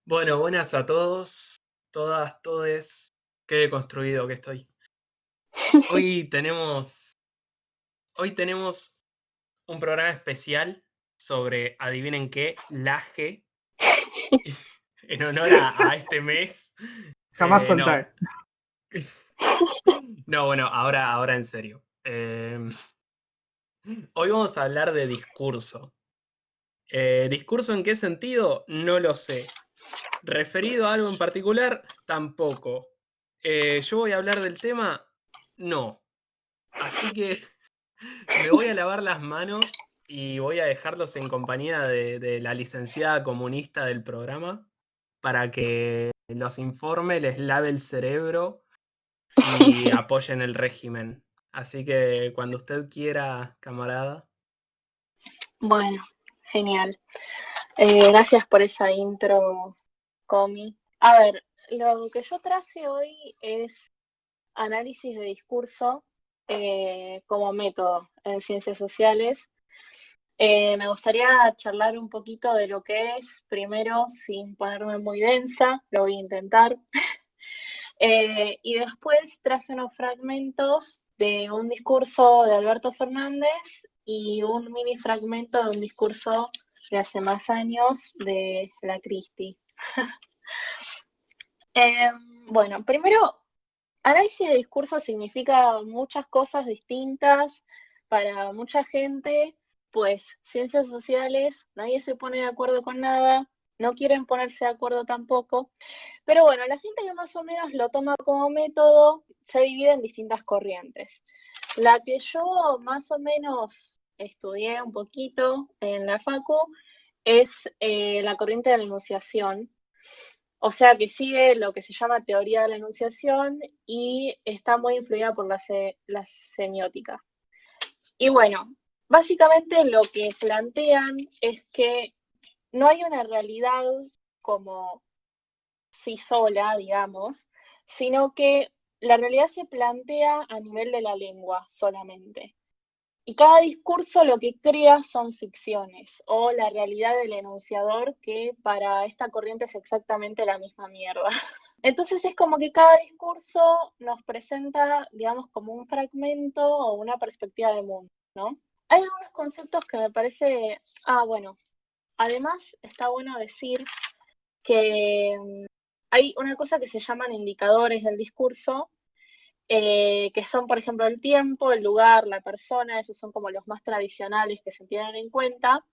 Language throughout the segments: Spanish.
Bueno, buenas a todos, todas, todes. Qué deconstruido que estoy. Hoy tenemos, hoy tenemos un programa especial sobre, adivinen qué, Laje, en honor a este mes. Jamás No, soltar. no, bueno, ahora en serio. Hoy vamos a hablar de discurso. ¿Discurso en qué sentido? No lo sé. ¿Referido a algo en particular? Tampoco. ¿Yo voy a hablar del tema? No. Así que me voy a lavar las manos y voy a dejarlos en compañía de la licenciada comunista del programa para que los informe, les lave el cerebro y apoyen el régimen. Así que cuando usted quiera, camarada. Bueno, genial. Gracias por esa intro, Comi. A ver, lo que yo traje hoy es análisis de discurso como método en ciencias sociales. Me gustaría charlar un poquito de lo que es, primero, sin ponerme muy densa, lo voy a intentar. Y después traje unos fragmentos de un discurso de Alberto Fernández y un mini fragmento de un discurso de hace más años de la Cristi. Bueno, primero, análisis de discurso significa muchas cosas distintas para mucha gente, pues ciencias sociales, nadie se pone de acuerdo con nada, no quieren ponerse de acuerdo tampoco, pero bueno, la gente que más o menos lo toma como método se divide en distintas corrientes. La que yo más o menos estudié un poquito en la facu es la corriente de la enunciación, o sea que sigue lo que se llama teoría de la enunciación y está muy influida por la semiótica. Y bueno, básicamente lo que plantean es que no hay una realidad como sí sola, digamos, sino que la realidad se plantea a nivel de la lengua solamente. Y cada discurso lo que crea son ficciones o la realidad del enunciador, que para esta corriente es exactamente la misma mierda. Entonces es como que cada discurso nos presenta, digamos, como un fragmento o una perspectiva de mundo, ¿no? Hay algunos conceptos que me parece, bueno, además está bueno decir que hay una cosa que se llaman indicadores del discurso, que son, por ejemplo, el tiempo, el lugar, la persona, esos son como los más tradicionales que se tienen en cuenta.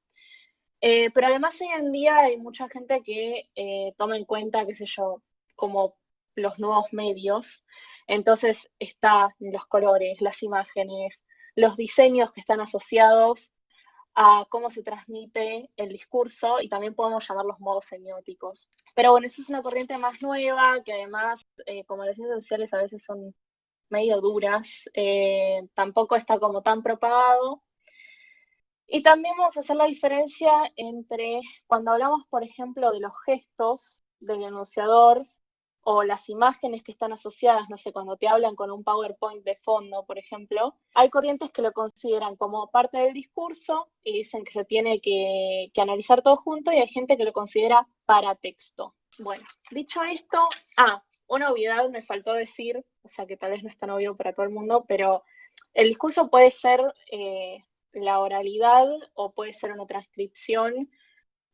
Pero además hoy en día hay mucha gente que toma en cuenta, qué sé yo, como los nuevos medios. Entonces están los colores, las imágenes, los diseños que están asociados a cómo se transmite el discurso y también podemos llamar los modos semióticos. Pero bueno, eso es una corriente más nueva que además, como las ciencias sociales a veces son medio duras, tampoco está como tan propagado. Y también vamos a hacer la diferencia entre cuando hablamos, por ejemplo, de los gestos del enunciador o las imágenes que están asociadas, no sé, cuando te hablan con un PowerPoint de fondo, por ejemplo, hay corrientes que lo consideran como parte del discurso y dicen que se tiene que analizar todo junto, y hay gente que lo considera paratexto. Bueno, dicho esto, una obviedad me faltó decir, o sea que tal vez no es tan obvio para todo el mundo, pero el discurso puede ser la oralidad o puede ser una transcripción,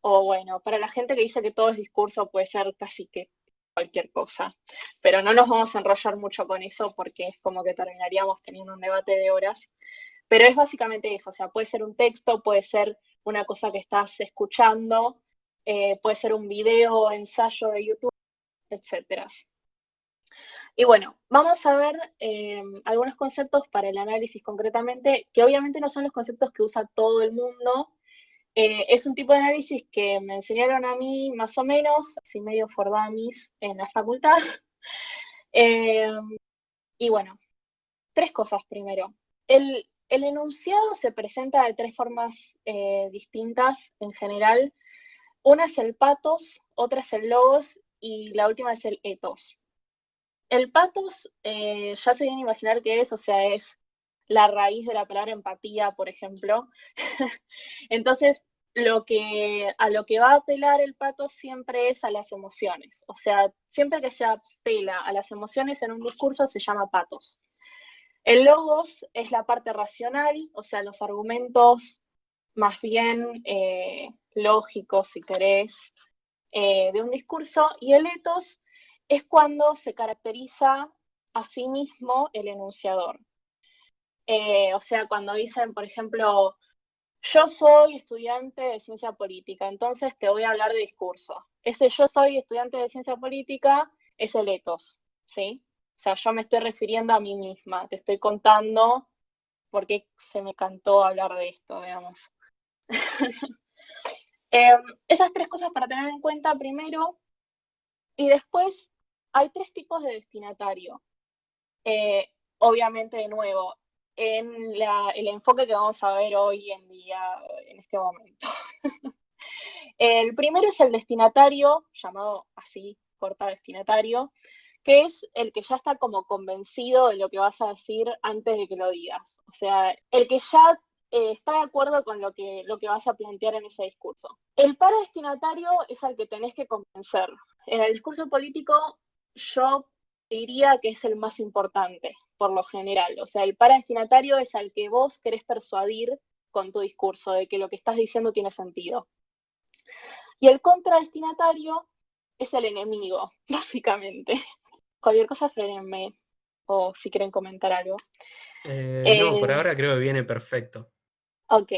o bueno, para la gente que dice que todo es discurso puede ser casi que cualquier cosa, pero no nos vamos a enrollar mucho con eso porque es como que terminaríamos teniendo un debate de horas, pero es básicamente eso, o sea, puede ser un texto, puede ser una cosa que estás escuchando, puede ser un video, ensayo de YouTube, etcétera. Y bueno, vamos a ver algunos conceptos para el análisis concretamente, que obviamente no son los conceptos que usa todo el mundo. Es un tipo de análisis que me enseñaron a mí más o menos, así medio for dummies en la facultad. Y bueno, tres cosas primero. El enunciado se presenta de tres formas distintas en general. Una es el patos, otra es el logos y la última es el ethos. El patos, ya se viene a imaginar qué es, o sea, es la raíz de la palabra empatía, por ejemplo. Entonces, a lo que va a apelar el pato siempre es a las emociones. O sea, siempre que se apela a las emociones en un discurso se llama patos. El logos es la parte racional, o sea, los argumentos más bien lógicos, si querés, de un discurso, y el ethos es cuando se caracteriza a sí mismo el enunciador. O sea, cuando dicen, por ejemplo, yo soy estudiante de ciencia política, entonces te voy a hablar de discurso. Ese yo soy estudiante de ciencia política es el ethos, ¿sí? O sea, yo me estoy refiriendo a mí misma, te estoy contando por qué se me cantó hablar de esto, digamos. Esas tres cosas para tener en cuenta primero, y después hay tres tipos de destinatario. Obviamente, de nuevo, en el enfoque que vamos a ver hoy en día, en este momento. El primero es el destinatario, llamado así, corta destinatario, que es el que ya está como convencido de lo que vas a decir antes de que lo digas. O sea, el que ya está de acuerdo con lo que vas a plantear en ese discurso. El paradestinatario es al que tenés que convencer. En el discurso político, yo diría que es el más importante, por lo general. O sea, el paradestinatario es al que vos querés persuadir con tu discurso, de que lo que estás diciendo tiene sentido. Y el contradestinatario es el enemigo, básicamente. Cualquier cosa, frenenme, o si quieren comentar algo. No, por ahora creo que viene perfecto. Ok.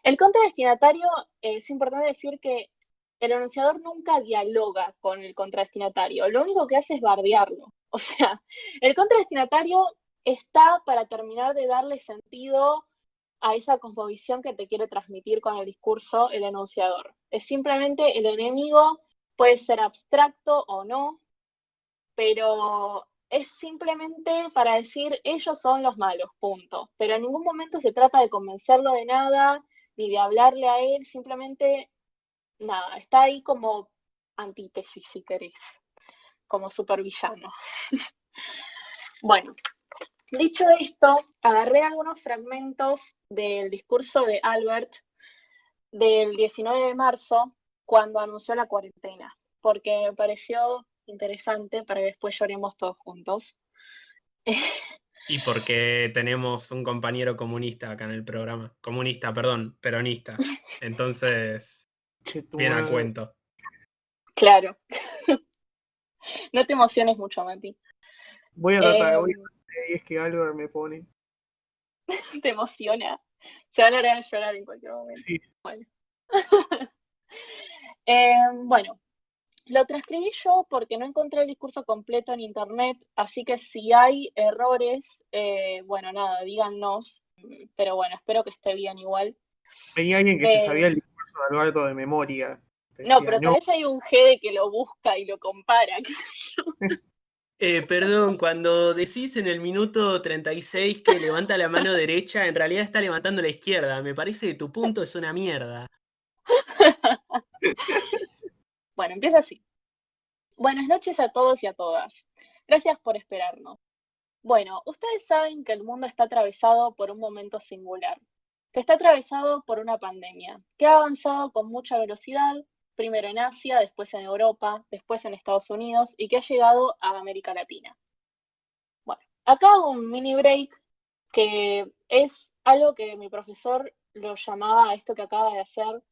El contradestinatario, es importante decir que el enunciador nunca dialoga con el contradestinatario, lo único que hace es bardearlo. O sea, el contradestinatario está para terminar de darle sentido a esa cosmovisión que te quiere transmitir con el discurso el enunciador. Es simplemente el enemigo, puede ser abstracto o no, pero es simplemente para decir ellos son los malos, punto. Pero en ningún momento se trata de convencerlo de nada, ni de hablarle a él, simplemente nada, está ahí como antítesis, si querés, como supervillano. Bueno, dicho esto, agarré algunos fragmentos del discurso de Albert del 19 de marzo, cuando anunció la cuarentena, porque me pareció interesante para que después lloremos todos juntos. Y porque tenemos un compañero comunista acá en el programa. Comunista, perdón, peronista. Entonces, Que tu viene a madre. cuento. Claro, no te emociones mucho, Mati. Voy a tratar, y es que algo me pone. Te emociona. Se van a largar a llorar en cualquier momento. Sí. Bueno. Bueno, lo transcribí yo porque no encontré el discurso completo en internet, así que si hay errores, bueno, nada, díganos, pero bueno, espero que esté bien igual. Venía alguien que se sabía el discurso de Alberto de memoria. No, Decía, pero tal vez hay un Gede que lo busca y lo compara. Perdón, cuando decís en el minuto 36 que levanta la mano derecha, en realidad está levantando la izquierda. Me parece que tu punto es una mierda. Bueno, empieza así. Buenas noches a todos y a todas. Gracias por esperarnos. Bueno, ustedes saben que el mundo está atravesado por un momento singular, que está atravesado por una pandemia, que ha avanzado con mucha velocidad, primero en Asia, después en Europa, después en Estados Unidos y que ha llegado a América Latina. Bueno, acá hago un mini break que es algo que mi profesor lo llamaba a esto que acaba de hacer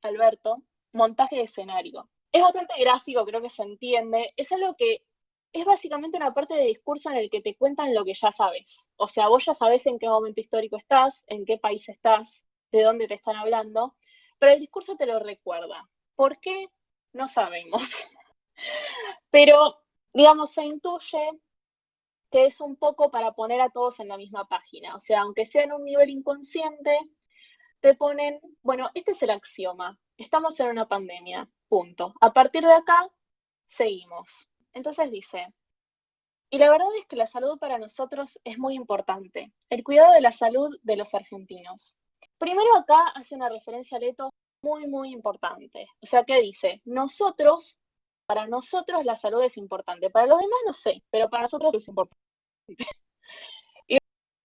Alberto, montaje de escenario. Es bastante gráfico, creo que se entiende. Es algo que es básicamente una parte de discurso en el que te cuentan lo que ya sabes. O sea, vos ya sabés en qué momento histórico estás, en qué país estás, de dónde te están hablando, pero el discurso te lo recuerda. ¿Por qué? No sabemos. Pero, digamos, se intuye que es un poco para poner a todos en la misma página. O sea, aunque sea en un nivel inconsciente, te ponen, bueno, este es el axioma, estamos en una pandemia, punto. A partir de acá, seguimos. Entonces dice, y la verdad es que la salud para nosotros es muy importante, el cuidado de la salud de los argentinos. Primero acá hace una referencia al etos muy, muy importante. O sea, ¿qué dice? Nosotros, para nosotros la salud es importante, para los demás no sé, pero para nosotros es importante. Y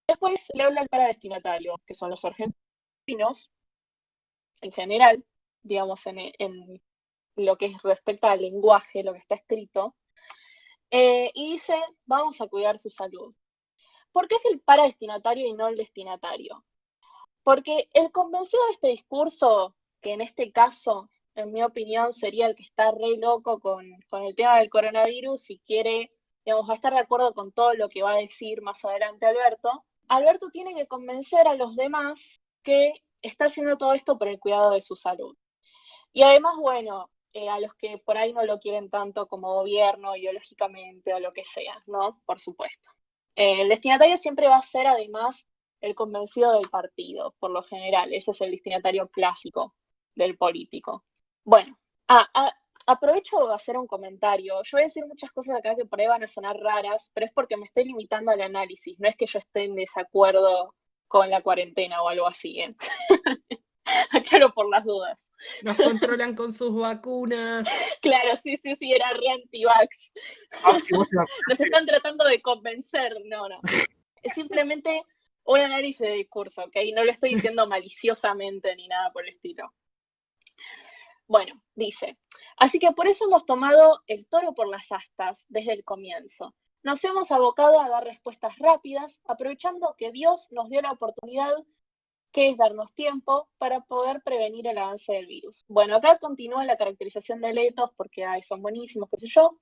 después le habla al paradestinatario, que son los argentinos, en general, digamos, en lo que respecta al lenguaje, lo que está escrito, y dice, vamos a cuidar su salud. ¿Por qué es el paradestinatario y no el destinatario? Porque el convencido de este discurso, que en este caso, en mi opinión, sería el que está re loco con el tema del coronavirus y quiere, digamos, va a estar de acuerdo con todo lo que va a decir más adelante Alberto tiene que convencer a los demás que está haciendo todo esto por el cuidado de su salud. Y además, bueno, a los que por ahí no lo quieren tanto como gobierno, ideológicamente o lo que sea, ¿no? Por supuesto. El destinatario siempre va a ser, además, el convencido del partido, por lo general. Ese es el destinatario clásico del político. Bueno, aprovecho de hacer un comentario. Yo voy a decir muchas cosas acá que por ahí van a sonar raras, pero es porque me estoy limitando al análisis. No es que yo esté en desacuerdo con la cuarentena o algo así, ¿eh? Aclaro por las dudas. Nos controlan con sus vacunas. Claro, sí, era re anti-vax. Si vos te Nos están tratando de convencer, no. Es simplemente un análisis de discurso, ¿ok? No lo estoy diciendo maliciosamente ni nada por el estilo. Bueno, dice, así que por eso hemos tomado el toro por las astas desde el comienzo. Nos hemos abocado a dar respuestas rápidas, aprovechando que Dios nos dio la oportunidad, que es darnos tiempo para poder prevenir el avance del virus. Bueno, acá continúa la caracterización de letos porque son buenísimos, qué sé yo.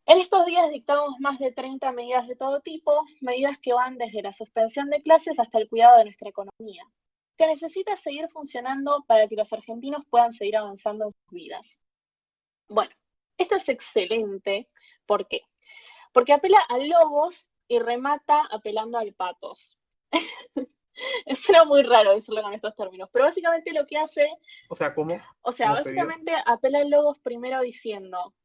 En estos días dictamos más de 30 medidas de todo tipo, medidas que van desde la suspensión de clases hasta el cuidado de nuestra economía, que necesita seguir funcionando para que los argentinos puedan seguir avanzando en sus vidas. Bueno, esto es excelente. ¿Por qué? Porque apela a logos y remata apelando al patos. Suena muy raro decirlo con estos términos, pero básicamente lo que hace... O sea, ¿cómo? O sea, básicamente apela a logos primero diciendo...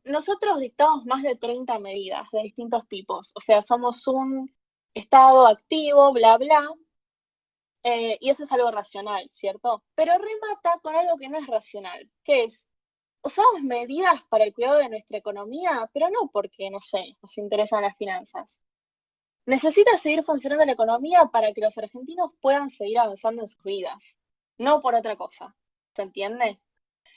nosotros dictamos más de 30 medidas de distintos tipos, o sea, somos un estado activo, bla, bla, y eso es algo racional, ¿cierto? Pero remata con algo que no es racional, que es, usamos medidas para el cuidado de nuestra economía, pero no porque, no sé, nos interesan las finanzas. Necesita seguir funcionando la economía para que los argentinos puedan seguir avanzando en sus vidas, no por otra cosa, ¿se entiende?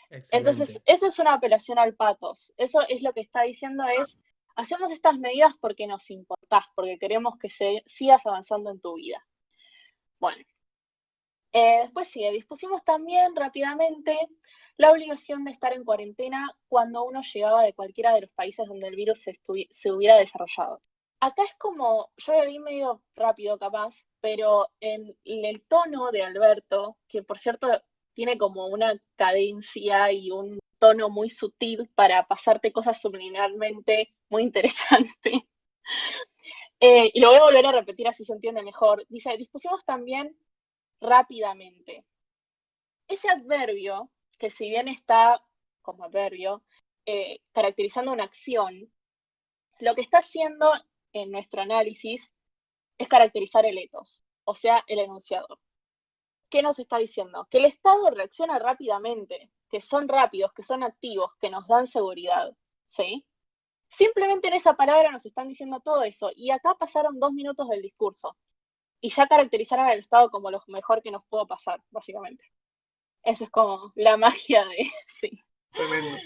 Excelente. Entonces, eso es una apelación al patos. Eso es lo que está diciendo es, hacemos estas medidas porque nos importás, porque queremos que sigas avanzando en tu vida. Bueno, después sigue, dispusimos también rápidamente la obligación de estar en cuarentena cuando uno llegaba de cualquiera de los países donde el virus se hubiera desarrollado. Acá es como, yo lo vi medio rápido capaz, pero en el tono de Alberto, que por cierto tiene como una cadencia y un tono muy sutil para pasarte cosas subliminalmente muy interesantes. Y lo voy a volver a repetir así se entiende mejor. Dice, dispusimos también rápidamente. Ese adverbio, que si bien está como adverbio, caracterizando una acción, lo que está haciendo en nuestro análisis es caracterizar el etos, o sea, el enunciador. ¿Qué nos está diciendo? Que el Estado reacciona rápidamente, que son rápidos, que son activos, que nos dan seguridad, ¿sí? Simplemente en esa palabra nos están diciendo todo eso, y acá pasaron 2 minutos del discurso, y ya caracterizaron al Estado como lo mejor que nos pudo pasar, básicamente. Esa es como la magia de, sí,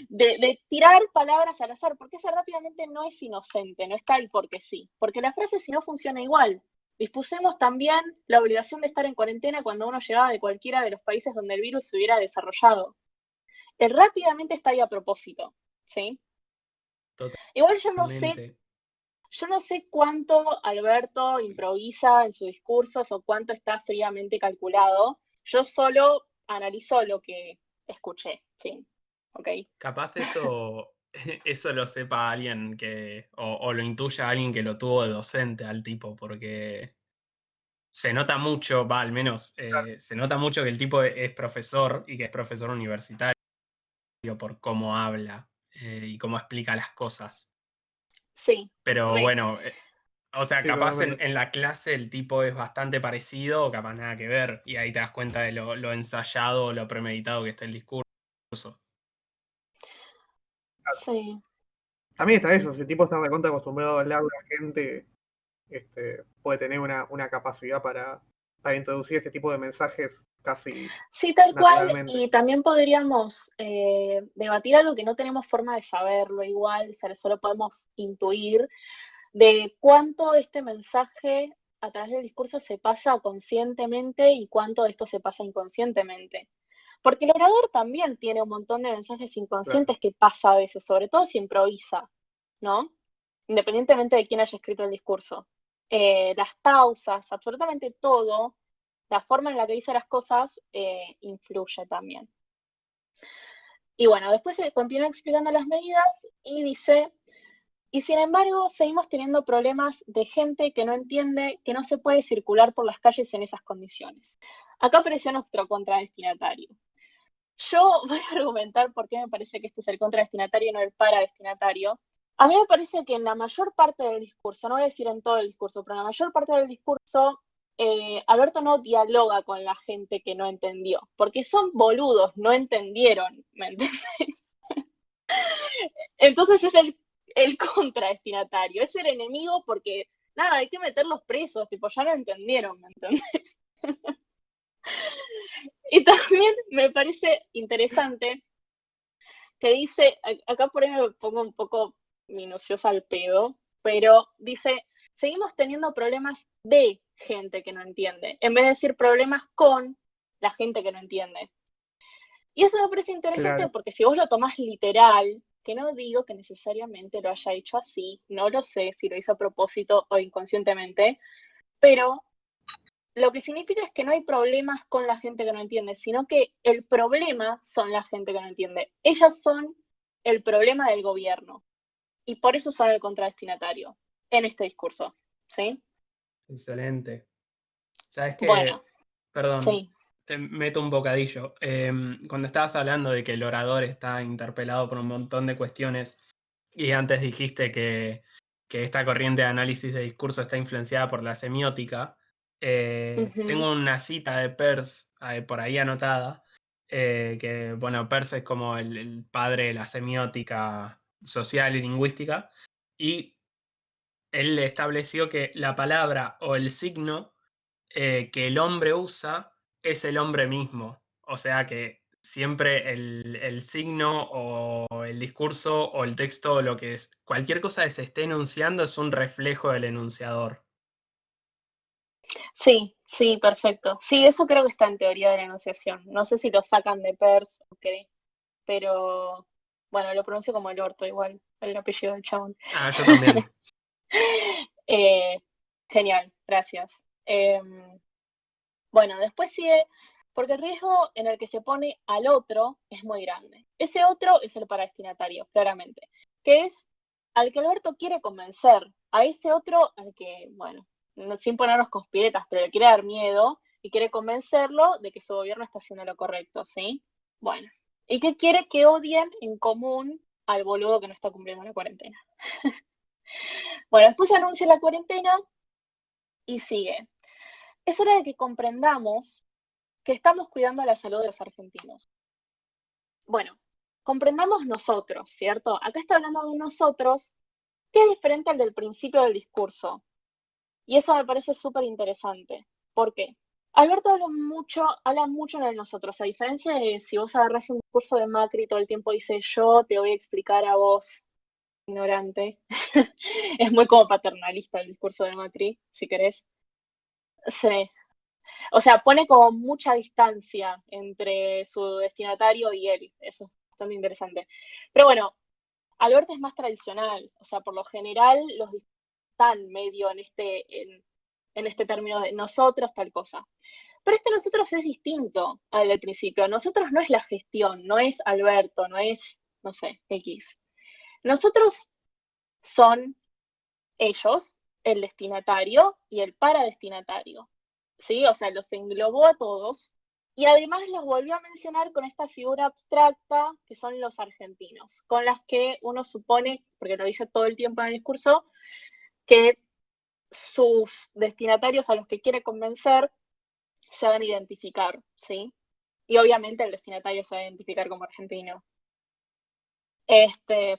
de tirar palabras al azar, porque esa rápidamente no es inocente, no está el porque sí, porque la frase si no funciona igual. Dispusimos también la obligación de estar en cuarentena cuando uno llegaba de cualquiera de los países donde el virus se hubiera desarrollado. El rápidamente está ahí a propósito, ¿sí? Totalmente. Igual yo no sé cuánto Alberto improvisa en sus discursos o cuánto está fríamente calculado. Yo solo analizo lo que escuché, ¿sí? ¿Ok? Capaz eso lo sepa alguien o lo intuya alguien que lo tuvo de docente al tipo, porque se nota mucho, al menos, se nota mucho que el tipo es profesor y que es profesor universitario por cómo habla y cómo explica las cosas. Sí. Pero bueno, o sea, Sí, capaz totalmente. en la clase el tipo es bastante parecido o capaz nada que ver, y ahí te das cuenta de lo ensayado o lo premeditado que está el discurso. Sí. También está eso, si el tipo está recontra acostumbrado a hablar con la gente, puede tener una capacidad para para introducir este tipo de mensajes casi Sí, tal cual, naturalmente. y también podríamos debatir algo que no tenemos forma de saberlo igual, o sea, solo podemos intuir de cuánto este mensaje a través del discurso se pasa conscientemente y cuánto de esto se pasa inconscientemente. Porque el orador también tiene un montón de mensajes inconscientes Claro. que pasa a veces, sobre todo si improvisa, ¿no? Independientemente de quién haya escrito el discurso. Las pausas, absolutamente todo, la forma en la que dice las cosas influye también. Y bueno, después se continúa explicando las medidas y dice, y sin embargo seguimos teniendo problemas de gente que no entiende que no se puede circular por las calles en esas condiciones. Acá apareció nuestro contradestinatario. Yo voy a argumentar por qué me parece que este es el contradestinatario y no el paradestinatario. A mí me parece que en la mayor parte del discurso, no voy a decir en todo el discurso, pero en la mayor parte del discurso, Alberto no dialoga con la gente que no entendió, porque son boludos, no entendieron, ¿me entiendes? Entonces es el contradestinatario, es el enemigo porque, nada, hay que meterlos presos, tipo, ya no entendieron, ¿me entiendes? Y también me parece interesante que dice, acá por ahí me pongo un poco minuciosa al pedo, pero dice, seguimos teniendo problemas de gente que no entiende, en vez de decir problemas con la gente que no entiende. Y eso me parece interesante Claro. porque si vos lo tomás literal, que no digo que necesariamente lo haya hecho así, no lo sé si lo hizo a propósito o inconscientemente, pero lo que significa es que no hay problemas con la gente que no entiende, sino que el problema son la gente que no entiende. Ellas son el problema del gobierno y por eso son el contradestinatario en este discurso, ¿sí? Excelente. ¿Sabes qué? Bueno, Perdón, sí. te meto un bocadillo. Cuando estabas hablando de que el orador está interpelado por un montón de cuestiones y antes dijiste que esta corriente de análisis de discurso está influenciada por la semiótica, Ujú. tengo una cita de Peirce por ahí anotada, que bueno, Peirce es como el padre de la semiótica social y lingüística, y él estableció que la palabra o el signo que el hombre usa es el hombre mismo. O sea que siempre el signo o el discurso o el texto o lo que es, cualquier cosa que se esté enunciando es un reflejo del enunciador. Sí, sí, perfecto. Sí, eso creo que está en teoría de la enunciación. No sé si lo sacan de Peirce o qué, pero bueno, lo pronuncio como el orto igual, el apellido del chabón. Ah, yo también. Eh, Genial, gracias. Bueno, después sigue, porque el riesgo en el que se pone al otro es muy grande. Ese otro es el paradestinatario, claramente, que es al que Alberto quiere convencer, a ese otro al que, bueno, sin ponernos conspiretas, pero le quiere dar miedo y quiere convencerlo de que su gobierno está haciendo lo correcto, ¿sí? Bueno, ¿y qué quiere que odien en común al boludo que no está cumpliendo la cuarentena? Bueno, después se anuncia la cuarentena y sigue. Es hora de que comprendamos que estamos cuidando la salud de los argentinos. Bueno, comprendamos nosotros, ¿cierto? Acá está hablando de nosotros, que es diferente al del principio del discurso. Y eso me parece súper interesante. ¿Por qué? Alberto habla mucho en el nosotros, a diferencia de si vos agarrás un discurso de Macri todo el tiempo dice yo te voy a explicar a vos, ignorante. Es muy como paternalista el discurso de Macri, si querés. Sí. O sea, pone como mucha distancia entre su destinatario y él. Eso es bastante interesante. Pero bueno, Alberto es más tradicional. O sea, por lo general los están medio en este término de nosotros, tal cosa. Pero este nosotros es distinto al del principio. Nosotros no es la gestión, no es Alberto, no es, no sé, X. Nosotros son ellos, el destinatario y el paradestinatario. ¿Sí? O sea, los englobó a todos y además los volvió a mencionar con esta figura abstracta que son los argentinos, con las que uno supone, porque lo dice todo el tiempo en el discurso, que sus destinatarios a los que quiere convencer se van a identificar, ¿sí? Y obviamente el destinatario se va a identificar como argentino.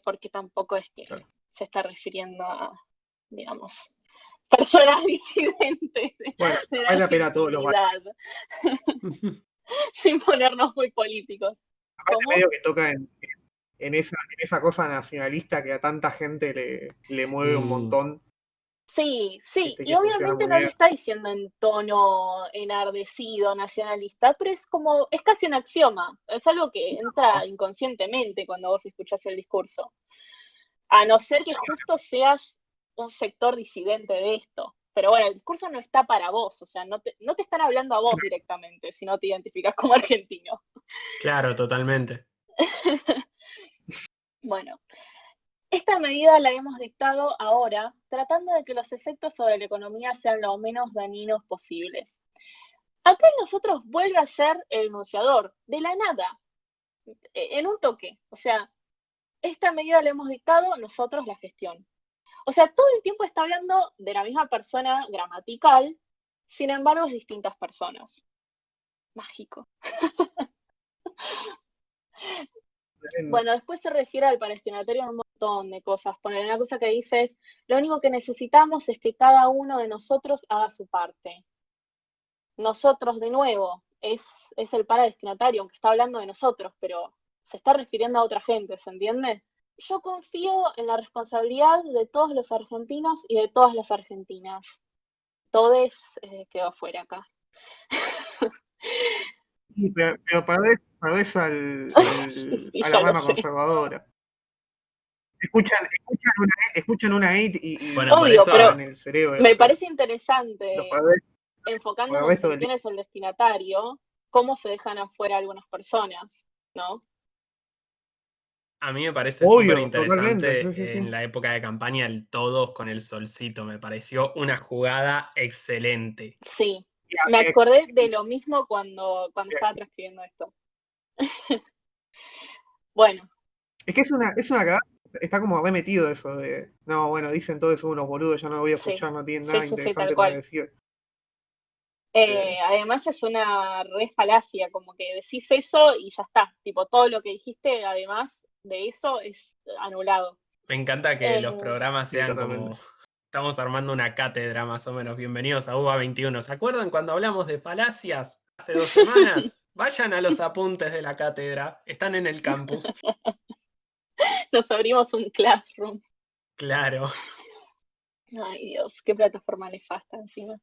Porque tampoco es que Claro. se está refiriendo a, digamos, personas disidentes Bueno, de la vale la pena todos los Argentinidad, sin ponernos muy políticos. aparte ¿Cómo? medio que toca en esa cosa nacionalista que a tanta gente le mueve un montón, Sí, sí, y que funciona obviamente muy no lo bien. está diciendo en tono enardecido, nacionalista, pero es casi un axioma, es algo que entra inconscientemente cuando vos escuchás el discurso, a no ser que justo seas un sector disidente de esto. Pero bueno, el discurso no está para vos, o sea, no te están hablando a vos directamente si no te identificás como argentino. Claro, totalmente. Bueno, esta medida la hemos dictado ahora, tratando de que los efectos sobre la economía sean lo menos dañinos posibles. Acá nosotros vuelve a ser el enunciador, de la nada, en un toque. O sea, esta medida la hemos dictado, nosotros la gestión. O sea, todo el tiempo está hablando de la misma persona gramatical, sin embargo, es distintas personas. Mágico. Bueno, después se refiere al destinatario a un montón de cosas. Poner una cosa que dice es, lo único que necesitamos es que cada uno de nosotros haga su parte. Nosotros, de nuevo, es el destinatario, aunque está hablando de nosotros, pero se está refiriendo a otra gente, ¿se entiende? Yo confío en la responsabilidad de todos los argentinos y de todas las argentinas. Todes quedó fuera acá. Sí, pero perdés a la Ya lo rama sé. conservadora. Escuchan una hate y Bueno, por Obvio, eso pero en el cerebro. me O sea, parece los interesante, perdés por el enfocándonos resto en del día. quién es el destinatario, cómo se dejan afuera algunas personas, ¿no? a mí me parece súper Obvio, totalmente. Sí, sí, interesante en sí. la época de campaña el todos con el solcito. Me pareció una jugada excelente. Sí, Y me a- acordé de lo mismo cuando estaba transcribiendo esto. Bueno, Es que es una cagada. Está como remetido eso de. No, bueno, dicen todo eso unos boludos, yo no lo voy a sí, escuchar, no tienen sí, nada sí, sí, tal interesante para cual. decir. Eh, Además es una re falacia, como que decís eso y ya está. Tipo, todo lo que dijiste, además de eso, es anulado. Me encanta que los programas sí, sean totalmente. como. Estamos armando una cátedra más o menos. Bienvenidos a UBA 21. ¿Se acuerdan cuando hablamos de falacias hace 2 semanas? Vayan a los apuntes de la cátedra. Están en el campus. Nos abrimos un classroom. Claro. Ay, Dios, qué plataforma nefasta encima.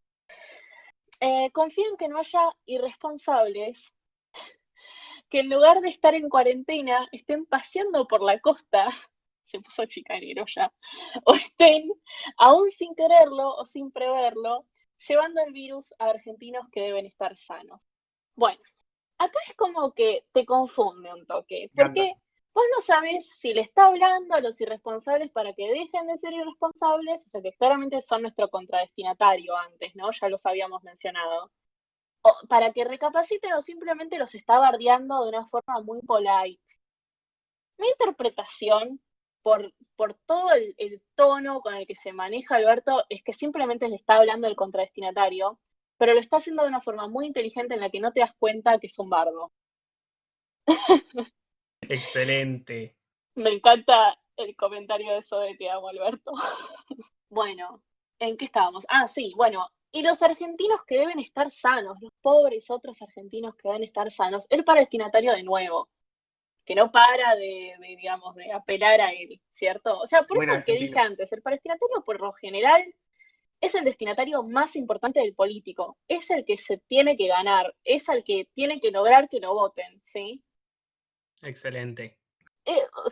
Confío en que no haya irresponsables que en lugar de estar en cuarentena estén paseando por la costa, se puso chicanero ya, o estén, aún sin quererlo o sin preverlo, llevando el virus a argentinos que deben estar sanos. Bueno, acá es como que te confunde un toque, Me encanta. porque vos no sabés si le está hablando a los irresponsables para que dejen de ser irresponsables, o sea que claramente son nuestro contradestinatario antes, ¿no? Ya los habíamos mencionado. O para que recapaciten o simplemente los está bardeando de una forma muy polite. Mi interpretación, por todo el tono con el que se maneja Alberto, es que simplemente le está hablando el contradestinatario, pero lo está haciendo de una forma muy inteligente en la que no te das cuenta que es un bardo. Excelente. Me encanta el comentario de eso de te amo, Alberto. Bueno, ¿en qué estábamos? Ah, sí, bueno. Y los argentinos que deben estar sanos, los pobres otros argentinos que deben estar sanos, el destinatario de nuevo, que no para digamos, de apelar a él, ¿cierto? O sea, por Buen eso que dije argentino. antes, el destinatario por lo general es el destinatario más importante del político, es el que se tiene que ganar, es el que tiene que lograr que lo voten, ¿sí? Excelente.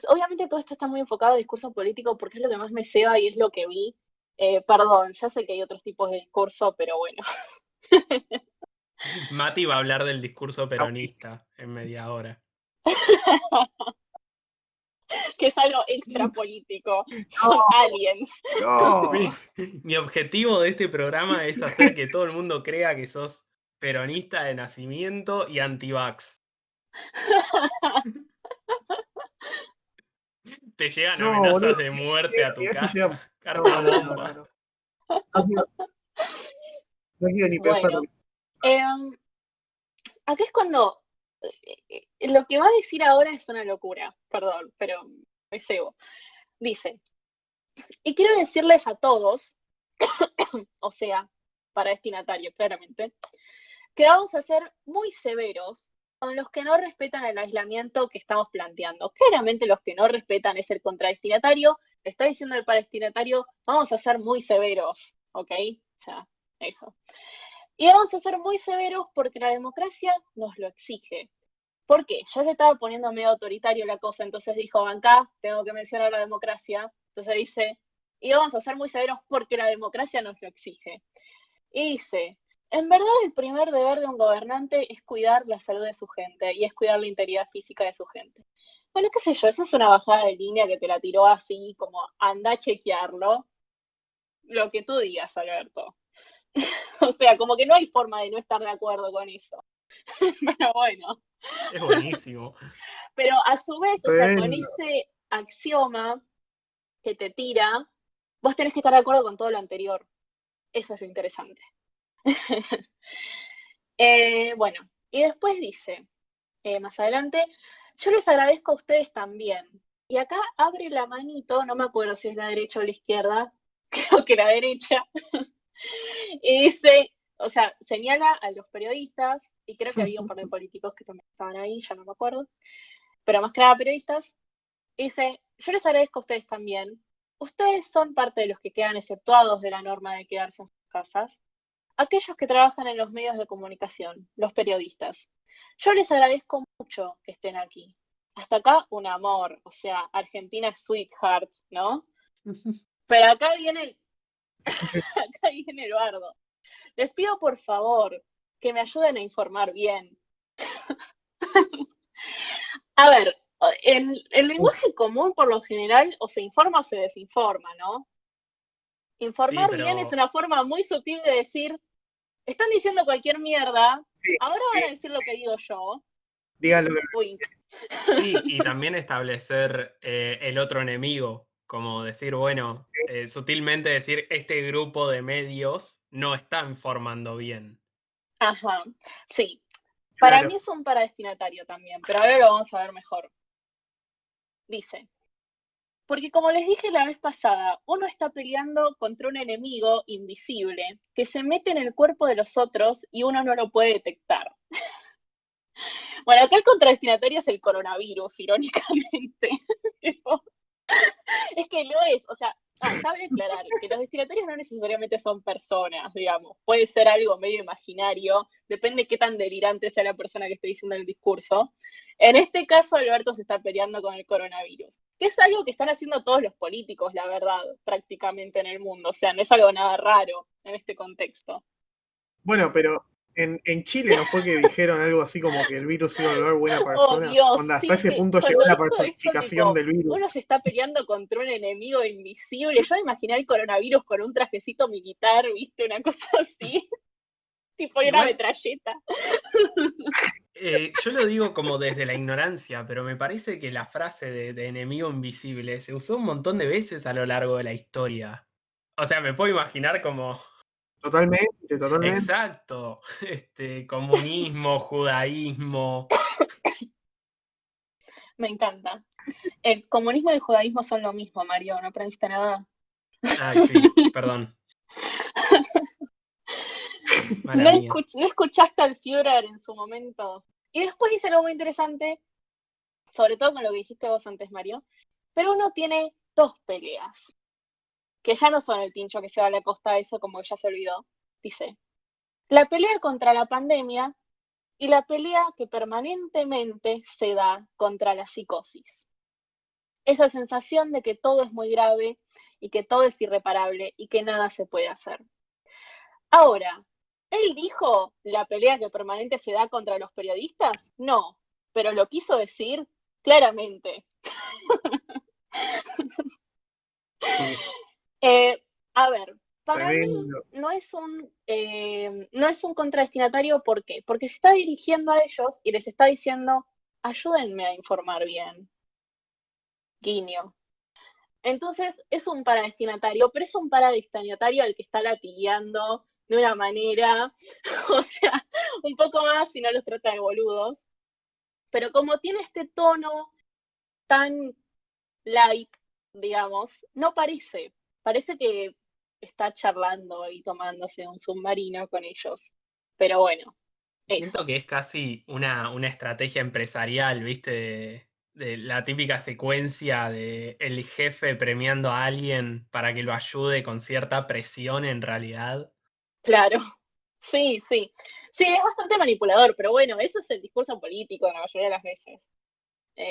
Obviamente todo esto está muy enfocado al discurso político porque es lo que más me ceba y es lo que vi. Perdón, ya sé que hay otros tipos de discurso, pero bueno. Mati va a hablar del discurso peronista en media hora. Que es algo extra político. No, Son aliens. no. Mi objetivo de este programa es hacer que todo el mundo crea que sos peronista de nacimiento y anti-vax. Te llegan No, boludo. amenazas de muerte a tu Eso casa. llega. Carta No, no, no, no, bomba. no. No quiero, no quiero ni pensarlo. Bueno, acá es cuando lo que va a decir ahora es una locura, perdón, pero me cebo. Dice, y quiero decirles a todos o sea, para destinatario, claramente, que vamos a ser muy severos con los que no respetan el aislamiento que estamos planteando. Claramente los que no respetan es el contradestinatario, está diciendo el paradestinatario, vamos a ser muy severos, ¿ok? O sea, eso. Y vamos a ser muy severos porque la democracia nos lo exige. ¿Por qué? Ya se estaba poniendo medio autoritario la cosa, entonces dijo, acá tengo que mencionar la democracia. Entonces dice, y vamos a ser muy severos porque la democracia nos lo exige. Y dice, en verdad el primer deber de un gobernante es cuidar la salud de su gente y es cuidar la integridad física de su gente. Bueno, qué sé yo, eso es una bajada de línea que te la tiró así, como anda a chequearlo. Lo que tú digas, Alberto. O sea, como que no hay forma de no estar de acuerdo con eso. Pero bueno. Es buenísimo. Pero a su vez, o sea, con Tremendo. ese axioma que te tira, vos tenés que estar de acuerdo con todo lo anterior. Eso es lo interesante. Bueno, y después dice, más adelante, yo les agradezco a ustedes también. Y acá abre la manito, no me acuerdo si es la derecha o la izquierda, creo que la derecha, y dice, o sea, señala a los periodistas, y creo que había un par de políticos que también estaban ahí, ya no me acuerdo, pero más que nada periodistas, y dice, yo les agradezco a ustedes también. Ustedes son parte de los que quedan exceptuados de la norma de quedarse en sus casas. Aquellos que trabajan en los medios de comunicación, los periodistas. Yo les agradezco mucho que estén aquí. Hasta acá un amor, o sea, Argentina sweetheart, ¿no? Pero acá viene el bardo. Les pido por favor que me ayuden a informar bien. A ver, el lenguaje común por lo general o se informa o se desinforma, ¿no? Sí, Informar bien es pero una forma muy sutil de decir, están diciendo cualquier mierda, Sí, ahora van a sí, decir lo que digo yo. dígalo. Wink. sí, y también establecer el otro enemigo, como decir, bueno, sutilmente decir, este grupo de medios no está informando bien. Ajá, sí. Para Claro. mí es un paradestinatario también, pero ahora lo vamos a ver mejor. Dice, porque como les dije la vez pasada, uno está peleando contra un enemigo invisible que se mete en el cuerpo de los otros y uno no lo puede detectar. Bueno, acá el contradestinatario es el coronavirus, irónicamente. Es que lo es, o sea, cabe aclarar que los destinatarios no necesariamente son personas, digamos. Puede ser algo medio imaginario, depende de qué tan delirante sea la persona que esté diciendo el discurso. En este caso, Alberto se está peleando con el coronavirus, que es algo que están haciendo todos los políticos, la verdad, prácticamente en el mundo. O sea, no es algo nada raro en este contexto. Bueno, pero en Chile no fue que dijeron algo así como que el virus iba a volver buena Oh, persona. Dios, Onda, hasta sí, ese que punto llegó cuando la dijo esto, personificación tipo, del virus. uno se está peleando contra un enemigo invisible. Yo me imaginé el coronavirus con un trajecito militar, ¿viste? Una cosa así, tipo, y una Igual, metralleta. yo lo digo como desde la ignorancia, pero me parece que la frase de enemigo invisible se usó un montón de veces a lo largo de la historia. O sea, me puedo imaginar como, Totalmente, totalmente. exacto, comunismo, judaísmo. Me encanta. El comunismo y el judaísmo son lo mismo, Mario, no aprendiste nada. Ay, sí, perdón, mala No, mía. no escuchaste al Führer en su momento. Y después dice algo muy interesante, sobre todo con lo que dijiste vos antes, Mario. Pero uno tiene dos peleas, que ya no son el tincho que se va a la costa, eso como que ya se olvidó. Dice, la pelea contra la pandemia y la pelea que permanentemente se da contra la psicosis. Esa sensación de que todo es muy grave y que todo es irreparable y que nada se puede hacer. Ahora, ¿él dijo la pelea que permanente se da contra los periodistas? No, pero lo quiso decir claramente. Sí, A ver, para mí tremendo. no es un contradestinatario, ¿por qué? Porque se está dirigiendo a ellos y les está diciendo, ayúdenme a informar bien. Guiño. Entonces es un paradestinatario, pero es un paradestinatario al que está latigueando de una manera, o sea, un poco más si no los trata de boludos. Pero como tiene este tono tan light, digamos, no parece. Parece que está charlando y tomándose un submarino con ellos. Pero bueno, Siento eso. que es casi una estrategia empresarial, ¿viste? De la típica secuencia de el jefe premiando a alguien para que lo ayude con cierta presión en realidad. Claro, sí, sí. Sí, es bastante manipulador, pero bueno, eso es el discurso político la mayoría de las veces.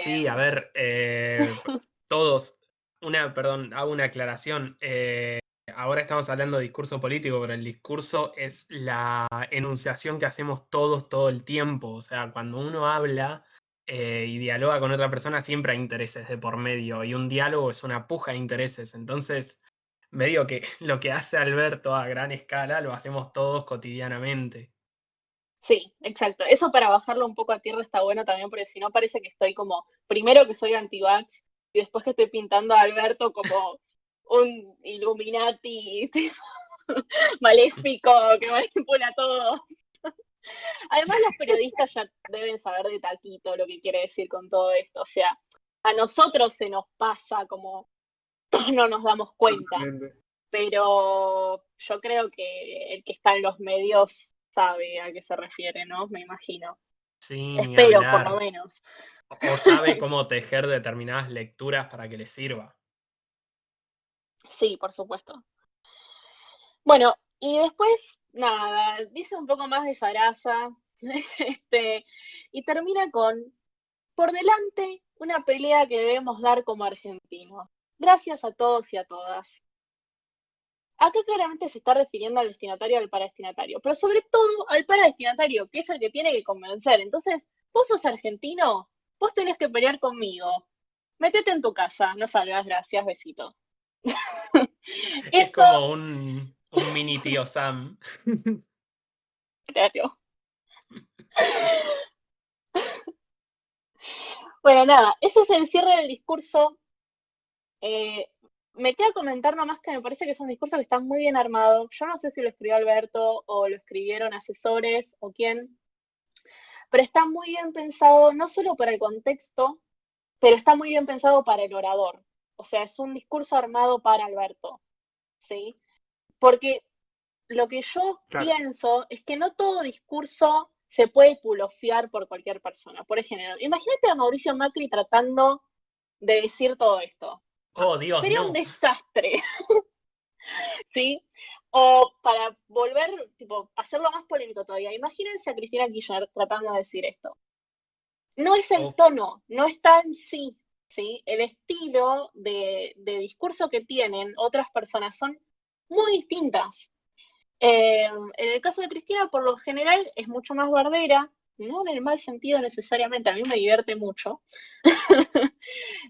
Sí, a Em, ver, todos, perdón, hago una aclaración. Ahora estamos hablando de discurso político, pero el discurso es la enunciación que hacemos todos todo el tiempo. O sea, cuando uno habla y dialoga con otra persona, siempre hay intereses de por medio, y un diálogo es una puja de intereses. Entonces, medio que lo que hace Alberto a gran escala lo hacemos todos cotidianamente. sí, exacto. Eso para bajarlo un poco a tierra está bueno también, porque si no parece que estoy como, primero que soy anti-vax, y después que estoy pintando a Alberto como un Illuminati maléfico que manipula a todos. Además, los periodistas ya deben saber de taquito lo que quiere decir con todo esto. O sea, a nosotros se nos pasa como no nos damos cuenta, Totalmente. pero yo creo que el que está en los medios sabe a qué se refiere, ¿no? Me imagino. Sí, ni Espero, por lo hablar. menos. O sabe cómo tejer determinadas lecturas para que le sirva. Sí, por supuesto. Bueno, y después, nada, dice un poco más de Sarasa, y termina con, por delante, una pelea que debemos dar como argentinos. Gracias a todos y a todas. Acá claramente se está refiriendo al destinatario y al paradestinatario, pero sobre todo al paradestinatario, que es el que tiene que convencer. Entonces, vos sos argentino, vos tenés que pelear conmigo. Métete en tu casa, no salgas, gracias, besito. Es Eso, como un mini tío Sam. claro. Bueno, nada, ese es el cierre del discurso. Eh, Me queda comentar nomás que me parece que es un discurso que está muy bien armado. Yo no sé si lo escribió Alberto o lo escribieron asesores o quién, pero está muy bien pensado no solo para el contexto, pero está muy bien pensado para el orador. O sea, es un discurso armado para Alberto, ¿sí? Porque lo que yo Claro. pienso es que no todo discurso se puede pulofiar por cualquier persona. Por ejemplo, imagínate a Mauricio Macri tratando de decir todo esto. Oh, Dios, Sería un no. desastre, ¿sí? O para volver, tipo, hacerlo más polémico todavía. Imagínense a Cristina Kirchner tratando de decir esto. No es el Uf, tono, no está en sí, ¿sí? El estilo de discurso que tienen otras personas son muy distintas. En el caso de Cristina, por lo general, es mucho más bardera, no en el mal sentido necesariamente, a mí me divierte mucho.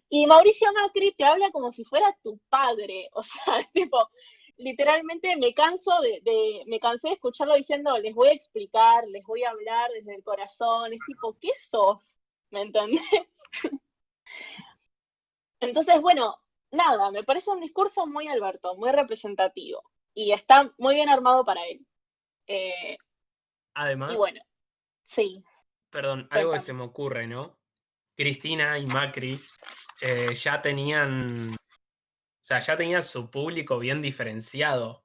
Y Mauricio Macri te habla como si fuera tu padre, o sea, tipo, literalmente me cansé de escucharlo diciendo, les voy a explicar, les voy a hablar desde el corazón, es tipo, ¿qué sos? ¿Me entendés? Entonces, bueno, nada, me parece un discurso muy Alberto, muy representativo, y está muy bien armado para él. Eh, y además, bueno, sí, perdón, algo que se cuéntame. me ocurre, ¿no? Cristina y Macri ya tenían, o sea, ya tenían su público bien diferenciado.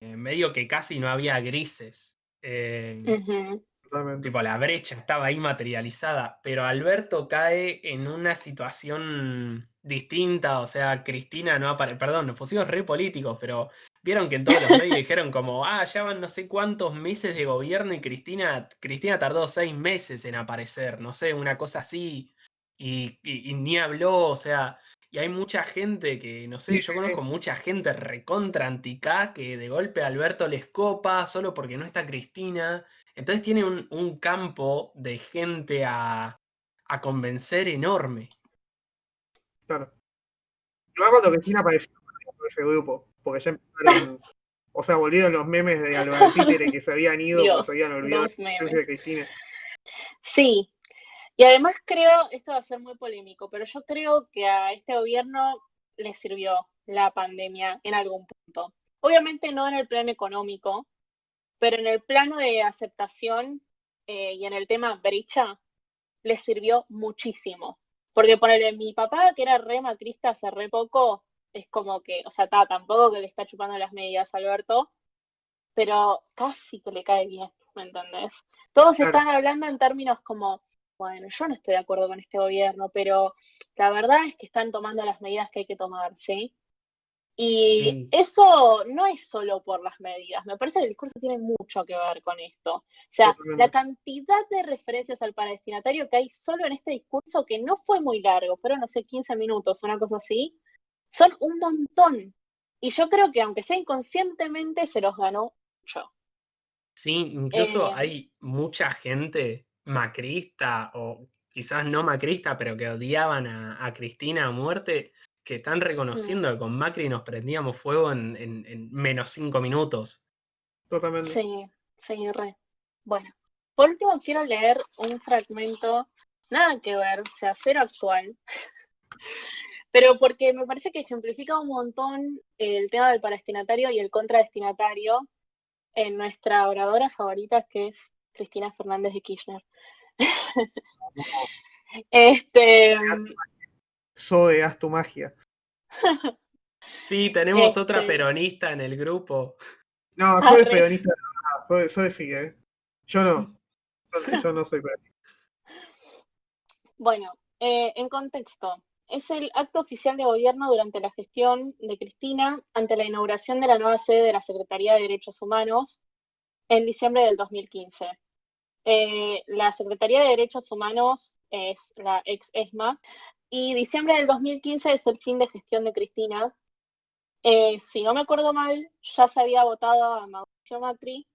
Medio que casi no había grises. Ujú. Totalmente. Tipo, la brecha estaba ahí materializada, pero Alberto cae en una situación distinta, o sea, Cristina no aparece, perdón, nos pusimos re políticos, pero vieron que en todos los medios dijeron como, ya van no sé cuántos meses de gobierno y Cristina tardó 6 meses en aparecer, no sé, una cosa así, y ni habló, o sea, y hay mucha gente que, no sé, Sí, yo sí, conozco sí. mucha gente recontra anti-K que de golpe a Alberto les copa solo porque no está Cristina. Entonces tiene un campo de gente a convencer enorme. Claro. Igual cuando Cristina apareció por ese grupo, porque ya empezaron, o sea, volvieron los memes de Alberto Títere que se habían ido porque Dios, se habían olvidado de dos la existencia memes. de Cristina. Sí, y además creo, esto va a ser muy polémico, pero yo creo que a este gobierno le sirvió la pandemia en algún punto. Obviamente no en el plano económico, pero en el plano de aceptación y en el tema brecha, les sirvió muchísimo. Porque ponerle mi papá, que era re macrista hace re poco, es como que, o sea, tampoco que le está chupando las medias a Alberto, pero casi que le cae bien, ¿me entendés? Todos Claro. están hablando en términos como, bueno, yo no estoy de acuerdo con este gobierno, pero la verdad es que están tomando las medidas que hay que tomar, ¿sí? Y Sí, eso no es solo por las medidas, me parece que el discurso tiene mucho que ver con esto. O sea, la Totalmente. cantidad de referencias al paradestinatario que hay solo en este discurso, que no fue muy largo, fueron, no sé, 15 minutos, una cosa así, son un montón. Y yo creo que aunque sea inconscientemente, se los ganó mucho. sí, incluso Eh, hay mucha gente macrista o quizás no macrista, pero que odiaban a Cristina a muerte, que están mm, reconociendo que con Macri nos prendíamos fuego en menos 5 minutos. Totalmente. sí, sí, re. Bueno, por último quiero leer un fragmento, nada que ver, o sea, cero actual, pero porque me parece que ejemplifica un montón el tema del paradestinatario y el contradestinatario en nuestra oradora favorita, que es Cristina Fernández de Kirchner. Este, Zoe, haz tu magia. Sí, tenemos otra este, peronista en el grupo. No, Zoe es arre. peronista. Zoe sí, ¿eh? Yo no. Yo no soy peronista. Bueno, en contexto, es el acto oficial de gobierno durante la gestión de Cristina ante la inauguración de la nueva sede de la Secretaría de Derechos Humanos en diciembre del 2015. La Secretaría de Derechos Humanos es la ex ESMA y diciembre del 2015 es el fin de gestión de Cristina. Si no me acuerdo mal, ya se había votado a Mauricio Macri.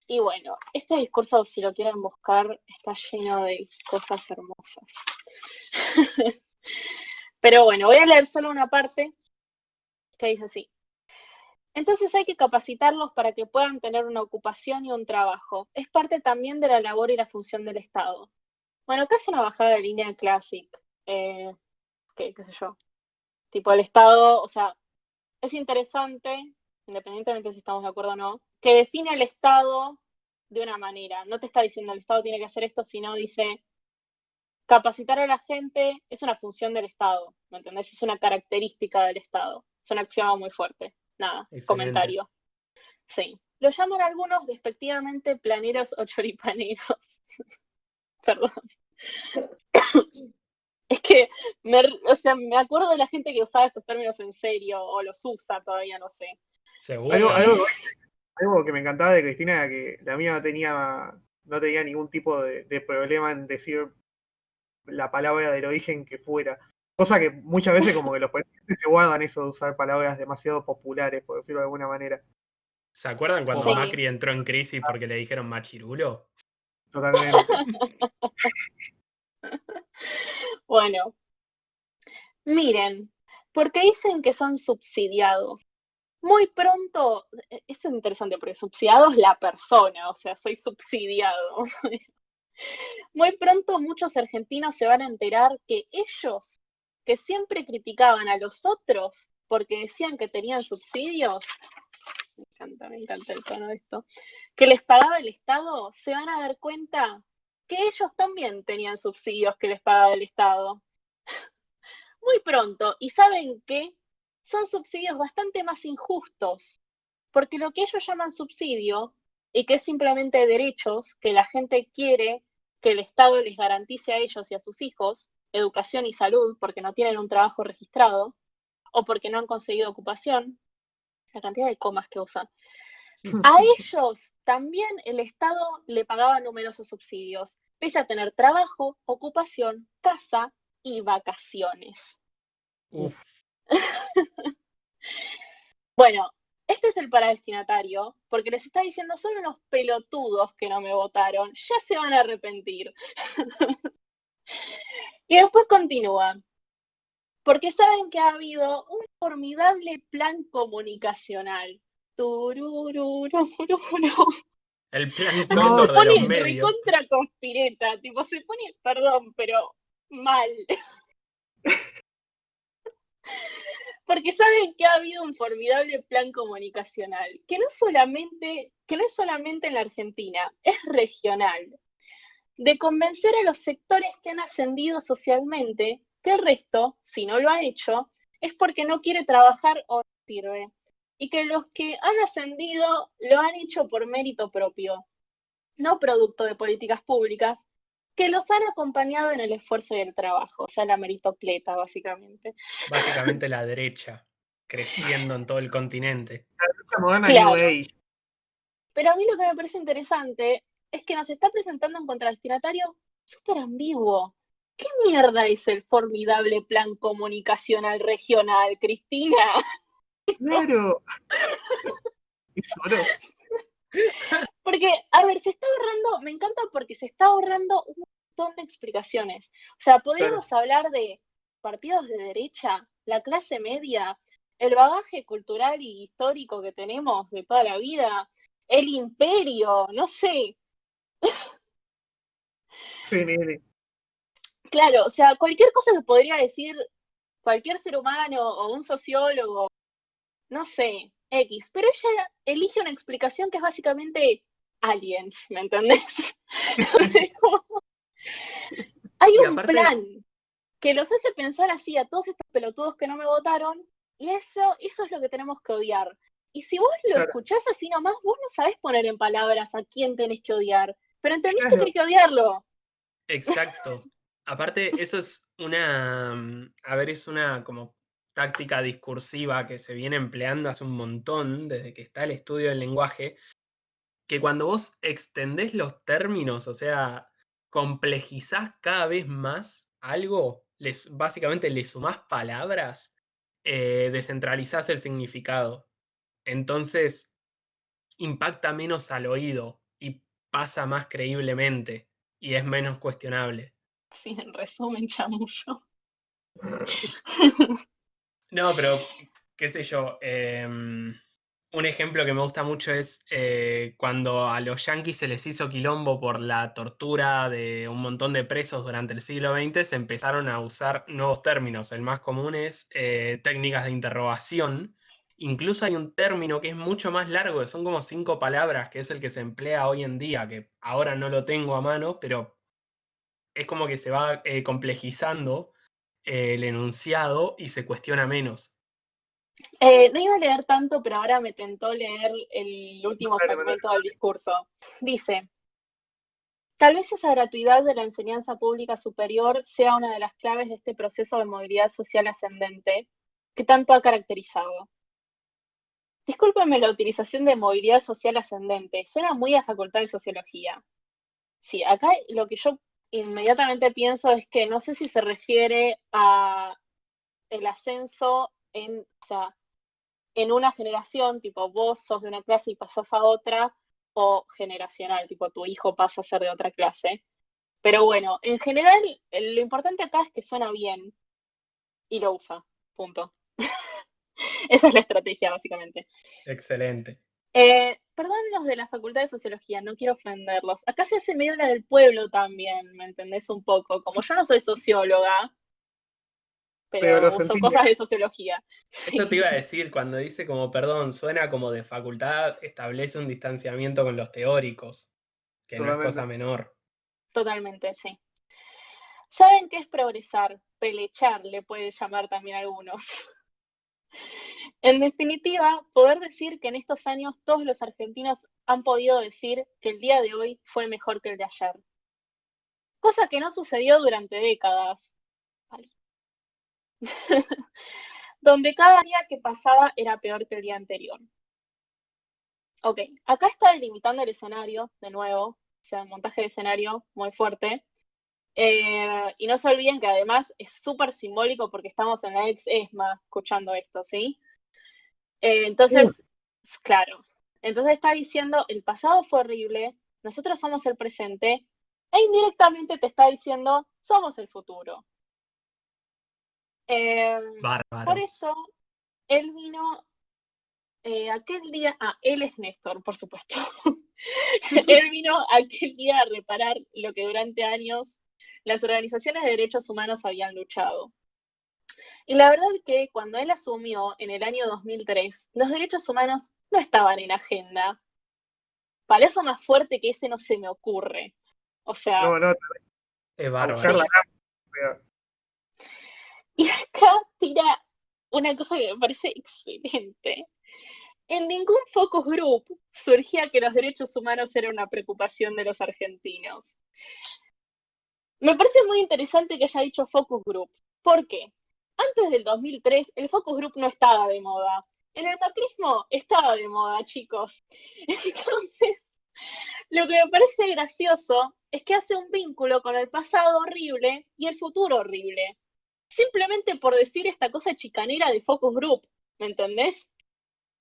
Y bueno, este discurso, si lo quieren buscar, está lleno de cosas hermosas. Pero bueno, voy a leer solo una parte que dice así. Entonces hay que capacitarlos para que puedan tener una ocupación y un trabajo. Es parte también de la labor y la función del Estado. Bueno, casi una bajada de línea Classic. Qué sé yo. Tipo, el Estado, o sea, es interesante, independientemente si estamos de acuerdo o no, que define el Estado de una manera. No te está diciendo el Estado tiene que hacer esto, sino dice capacitar a la gente es una función del Estado, ¿me entendés? Es una característica del Estado. Es una acción muy fuerte. Nada, Excelente. comentario. Sí. Lo llaman algunos despectivamente planeros o choripaneros. Perdón. Es que, o sea, me acuerdo de la gente que usaba estos términos en serio, o los usa todavía, no sé. Se Algo, usan. algo, algo que me encantaba de Cristina era que la mía no tenía ningún tipo de problema en decir la palabra del origen que fuera. Cosa que muchas veces como que los países se guardan eso de usar palabras demasiado populares, por decirlo de alguna manera. ¿Se acuerdan Como cuando para Sí, Macri entró en crisis porque le dijeron machirulo? totalmente. bueno. Miren, porque dicen que son subsidiados. Muy pronto, es interesante porque subsidiado es la persona, o sea, soy subsidiado. Muy pronto muchos argentinos se van a enterar que ellos, que siempre criticaban a los otros porque decían que tenían subsidios, me encanta el tono de esto, que les pagaba el Estado, se van a dar cuenta que ellos también tenían subsidios que les pagaba el Estado. Muy pronto, ¿y saben qué? Son subsidios bastante más injustos, porque lo que ellos llaman subsidio, y que es simplemente derechos que la gente quiere que el Estado les garantice a ellos y a sus hijos, educación y salud, porque no tienen un trabajo registrado, o porque no han conseguido ocupación, la cantidad de comas que usan. A ellos también el Estado le pagaba numerosos subsidios, pese a tener trabajo, ocupación, casa y vacaciones. Uf, Bueno, este es el paradestinatario, porque les está diciendo, son unos pelotudos que no me votaron, ya se van a arrepentir. Y después continúa, porque saben que ha habido un formidable plan comunicacional. Turururururu. el plan Acá se cóndor de No, los pone medios. recontra conspireta, tipo, se pone, perdón, pero mal. Porque saben que ha habido un formidable plan comunicacional, que no es solamente en la Argentina, es regional, de convencer a los sectores que han ascendido socialmente que el resto, si no lo ha hecho, es porque no quiere trabajar o no sirve. Y que los que han ascendido lo han hecho por mérito propio, no producto de políticas públicas, que los han acompañado en el esfuerzo y el trabajo, o sea, la meritocleta, básicamente. Básicamente la derecha, creciendo en todo el continente. La lucha moderna New Claro, Age. pero a mí lo que me parece interesante es que nos está presentando un contradestinatario súper ambiguo. ¿Qué mierda es el formidable plan comunicacional regional, Cristina? Claro. Es oro. Porque, a ver, se está ahorrando, me encanta porque se está ahorrando un montón de explicaciones. O sea, podríamos Claro. hablar de partidos de derecha, la clase media, el bagaje cultural y histórico que tenemos de toda la vida, el imperio, no sé. Sí, nene. Claro, o sea, cualquier cosa que podría decir cualquier ser humano o un sociólogo, no sé, X, pero ella elige una explicación que es básicamente aliens, ¿me entendés? Hay Y un aparte, plan que los hace pensar así a todos estos pelotudos que no me votaron, y eso es lo que tenemos que odiar. Y si vos lo Claro. escuchás así nomás, vos no sabés poner en palabras a quién tenés que odiar, pero entendiste que Claro. hay que odiarlo. exacto. Aparte, eso es a ver, es una como táctica discursiva que se viene empleando hace un montón, desde que está el estudio del lenguaje, que cuando vos extendés los términos, o sea, complejizás cada vez más algo, básicamente le sumás palabras, descentralizás el significado. Entonces, impacta menos al oído y pasa más creíblemente y es menos cuestionable. Sí, en resumen, chamullo. No, pero qué sé yo, un ejemplo que me gusta mucho es cuando a los yanquis se les hizo quilombo por la tortura de un montón de presos durante el siglo XX, se empezaron a usar nuevos términos. El más común es técnicas de interrogación. Incluso hay un término que es mucho más largo, que son como 5 palabras, que es el que se emplea hoy en día, que ahora no lo tengo a mano, pero es como que se va complejizando el enunciado y se cuestiona menos. No iba a leer tanto, pero ahora me tentó leer el último Dale, Manuel. fragmento del discurso. Dice, tal vez esa gratuidad de la enseñanza pública superior sea una de las claves de este proceso de movilidad social ascendente que tanto ha caracterizado. Discúlpeme la utilización de movilidad social ascendente, suena muy a facultad de sociología. Sí, acá lo que yo inmediatamente pienso es que no sé si se refiere a el ascenso o sea, en una generación, tipo vos sos de una clase y pasás a otra, o generacional, tipo tu hijo pasa a ser de otra clase. Pero bueno, en general, lo importante acá es que suena bien y lo usa. Punto. Esa es la estrategia, básicamente. Excelente. Perdón los de la Facultad de Sociología, no quiero ofenderlos. Acá se hace medio la del pueblo también, ¿me entendés un poco? Como yo no soy socióloga, Pero lo pero uso sentí. cosas de sociología. Eso te iba a decir, cuando dice como perdón, suena como de facultad, establece un distanciamiento con los teóricos, que no es cosa Totalmente. menor. Totalmente, sí. ¿Saben qué es progresar? Pelechar, le puede llamar también a algunos. En definitiva, poder decir que en estos años todos los argentinos han podido decir que el día de hoy fue mejor que el de ayer. Cosa que no sucedió durante décadas. Vale. Donde cada día que pasaba era peor que el día anterior. Ok, acá está delimitando el escenario, de nuevo, o sea, montaje de escenario muy fuerte. Y no se olviden que además es súper simbólico porque estamos en la ex ESMA escuchando esto, ¿sí? Entonces, claro, entonces está diciendo, el pasado fue horrible, nosotros somos el presente, e indirectamente te está diciendo, somos el futuro. Por Bárbaro. eso, él vino aquel día, él es Néstor, por supuesto. Él vino aquel día a reparar lo que durante años las organizaciones de derechos humanos habían luchado. Y la verdad es que cuando él asumió en el año 2003, los derechos humanos no estaban en agenda. Palazo más fuerte que ese no se me ocurre. O sea, No, no, Es a buscar bárbaro. la sí. lámpara. Y acá tira una cosa que me parece excelente. En ningún focus group surgía que los derechos humanos eran una preocupación de los argentinos. Me parece muy interesante que haya dicho focus group. ¿Por qué? Antes del 2003, el focus group no estaba de moda. En el macrismo estaba de moda, chicos. Entonces, lo que me parece gracioso es que hace un vínculo con el pasado horrible y el futuro horrible. Simplemente por decir esta cosa chicanera de focus group, ¿me entendés?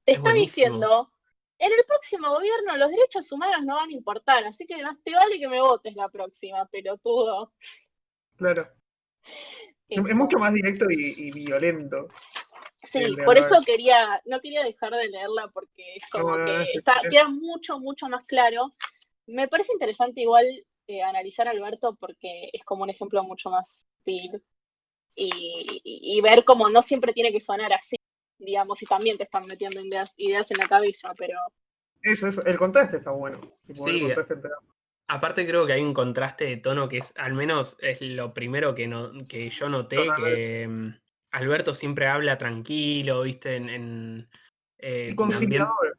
Te Es está buenísimo. diciendo, en el próximo gobierno los derechos humanos no van a importar, así que más te vale que me votes la próxima, pelotudo. Claro. Es Eso. mucho más directo y violento que el Sí, de por eso Alberto. no quería dejar de leerla porque es No, como no, no, que es excelente. queda mucho, mucho más claro. Me parece interesante igual analizar a Alberto porque es como un ejemplo mucho más sutil y ver cómo no siempre tiene que sonar así, digamos, y también te están metiendo ideas en la cabeza, pero Eso. El contraste está bueno. Tipo, el Sí, contraste entre ambos. aparte creo que hay un contraste de tono que es, al menos es lo primero que yo noté, Totalmente. que Alberto siempre habla tranquilo, viste, Y en ambiente. conciliador en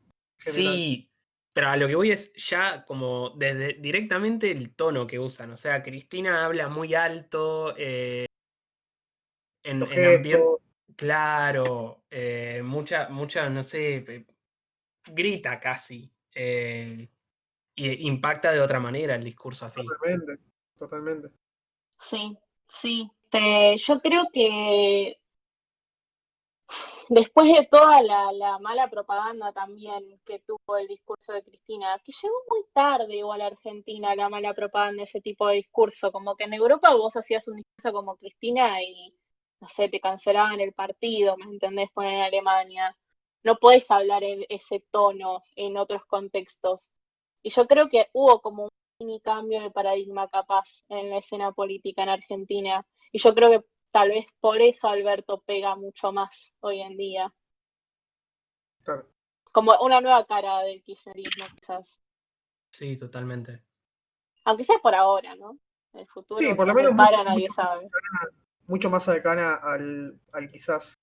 general. Sí, pero a lo que voy es ya como desde directamente el tono que usan. O sea, Cristina habla muy alto, Los en ambiente, gestos, claro, mucha, no sé, grita casi. Y impacta de otra manera el discurso así. totalmente. Totalmente. sí, sí. Yo creo que después de toda la mala propaganda también que tuvo el discurso de Cristina, que llegó muy tarde igual a Argentina la mala propaganda, ese tipo de discurso, como que en Europa vos hacías un discurso como Cristina y, no sé, te cancelaban el partido, ¿me entendés? Poner en Alemania. No podés hablar en ese tono en otros contextos. Y yo creo que hubo como un mini cambio de paradigma capaz en la escena política en Argentina. Y yo creo que tal vez por eso Alberto pega mucho más hoy en día. Claro. Como una nueva cara del kirchnerismo, quizás. Sí, totalmente. Aunque sea por ahora, ¿no? El Sí, futuro por que lo nos menos depara nadie sabe. mucho más cercana al quizás,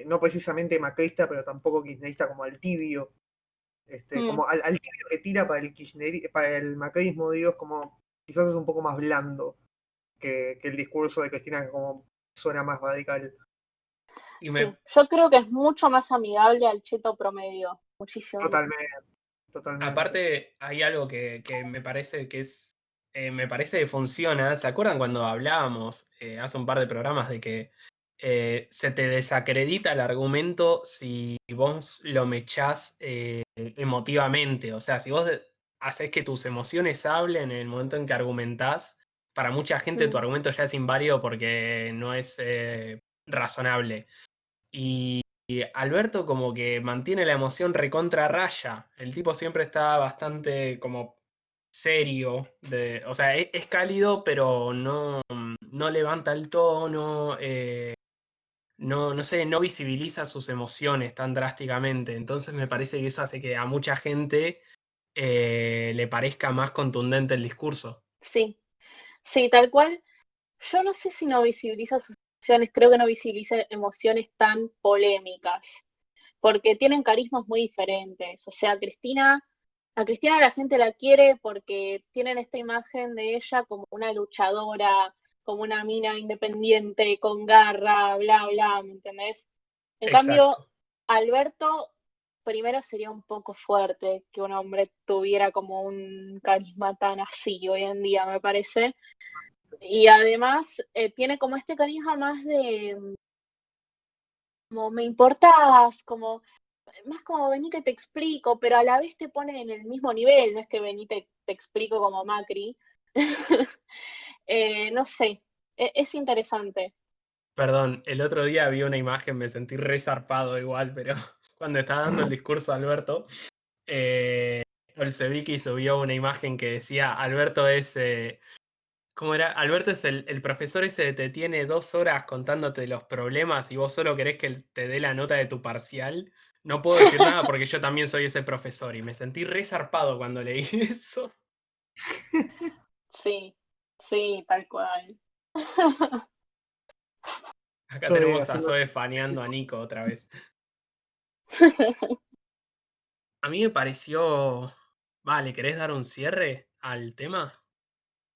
no precisamente macrista, pero tampoco kirchnerista, como al tibio. Mm, Como al tibio que tira para el para el macrismo, digo, es como quizás es un poco más blando que el discurso de Cristina, que como suena más radical. Y sí, me, yo creo que es mucho más amigable al cheto promedio. Muchísimo más. Totalmente, totalmente. aparte, hay algo que me parece que funciona. ¿Se acuerdan cuando hablábamos hace un par de programas de que se te desacredita el argumento si vos lo mechás emotivamente? O sea, si vos haces que tus emociones hablen en el momento en que argumentás, para mucha gente tu Mm, argumento ya es inválido porque no es razonable. Y Alberto como que mantiene la emoción recontra raya. El tipo siempre está bastante como serio. O sea, es cálido, pero no levanta el tono. No sé, no visibiliza sus emociones tan drásticamente. Entonces me parece que eso hace que a mucha gente le parezca más contundente el discurso. sí, sí, tal cual. Yo no sé si no visibiliza sus emociones, creo que no visibiliza emociones tan polémicas. Porque tienen carismas muy diferentes. O sea, a Cristina la gente la quiere porque tienen esta imagen de ella como una luchadora, como una mina independiente, con garra, bla, bla, ¿me entendés? En cambio, Exacto. Alberto primero sería un poco fuerte que un hombre tuviera como un carisma tan así hoy en día, me parece. Y además tiene como este carisma más de, como me importás, como más como vení que te explico, pero a la vez te pone en el mismo nivel, no es que vení te explico como Macri. No sé, es interesante. Perdón, el otro día vi una imagen, me sentí resarpado igual, pero cuando estaba dando el discurso Alberto, Olseviki subió una imagen que decía, Alberto es, ¿cómo era? Alberto es el profesor ese que te tiene 2 horas contándote los problemas y vos solo querés que él te dé la nota de tu parcial. No puedo decir nada porque yo también soy ese profesor y me sentí resarpado cuando leí eso. Sí, sí, tal cual. Acá Zoe tenemos a haciendo- Zoe faneando a Nico otra vez. A mí me pareció... Vale, ¿querés dar un cierre al tema?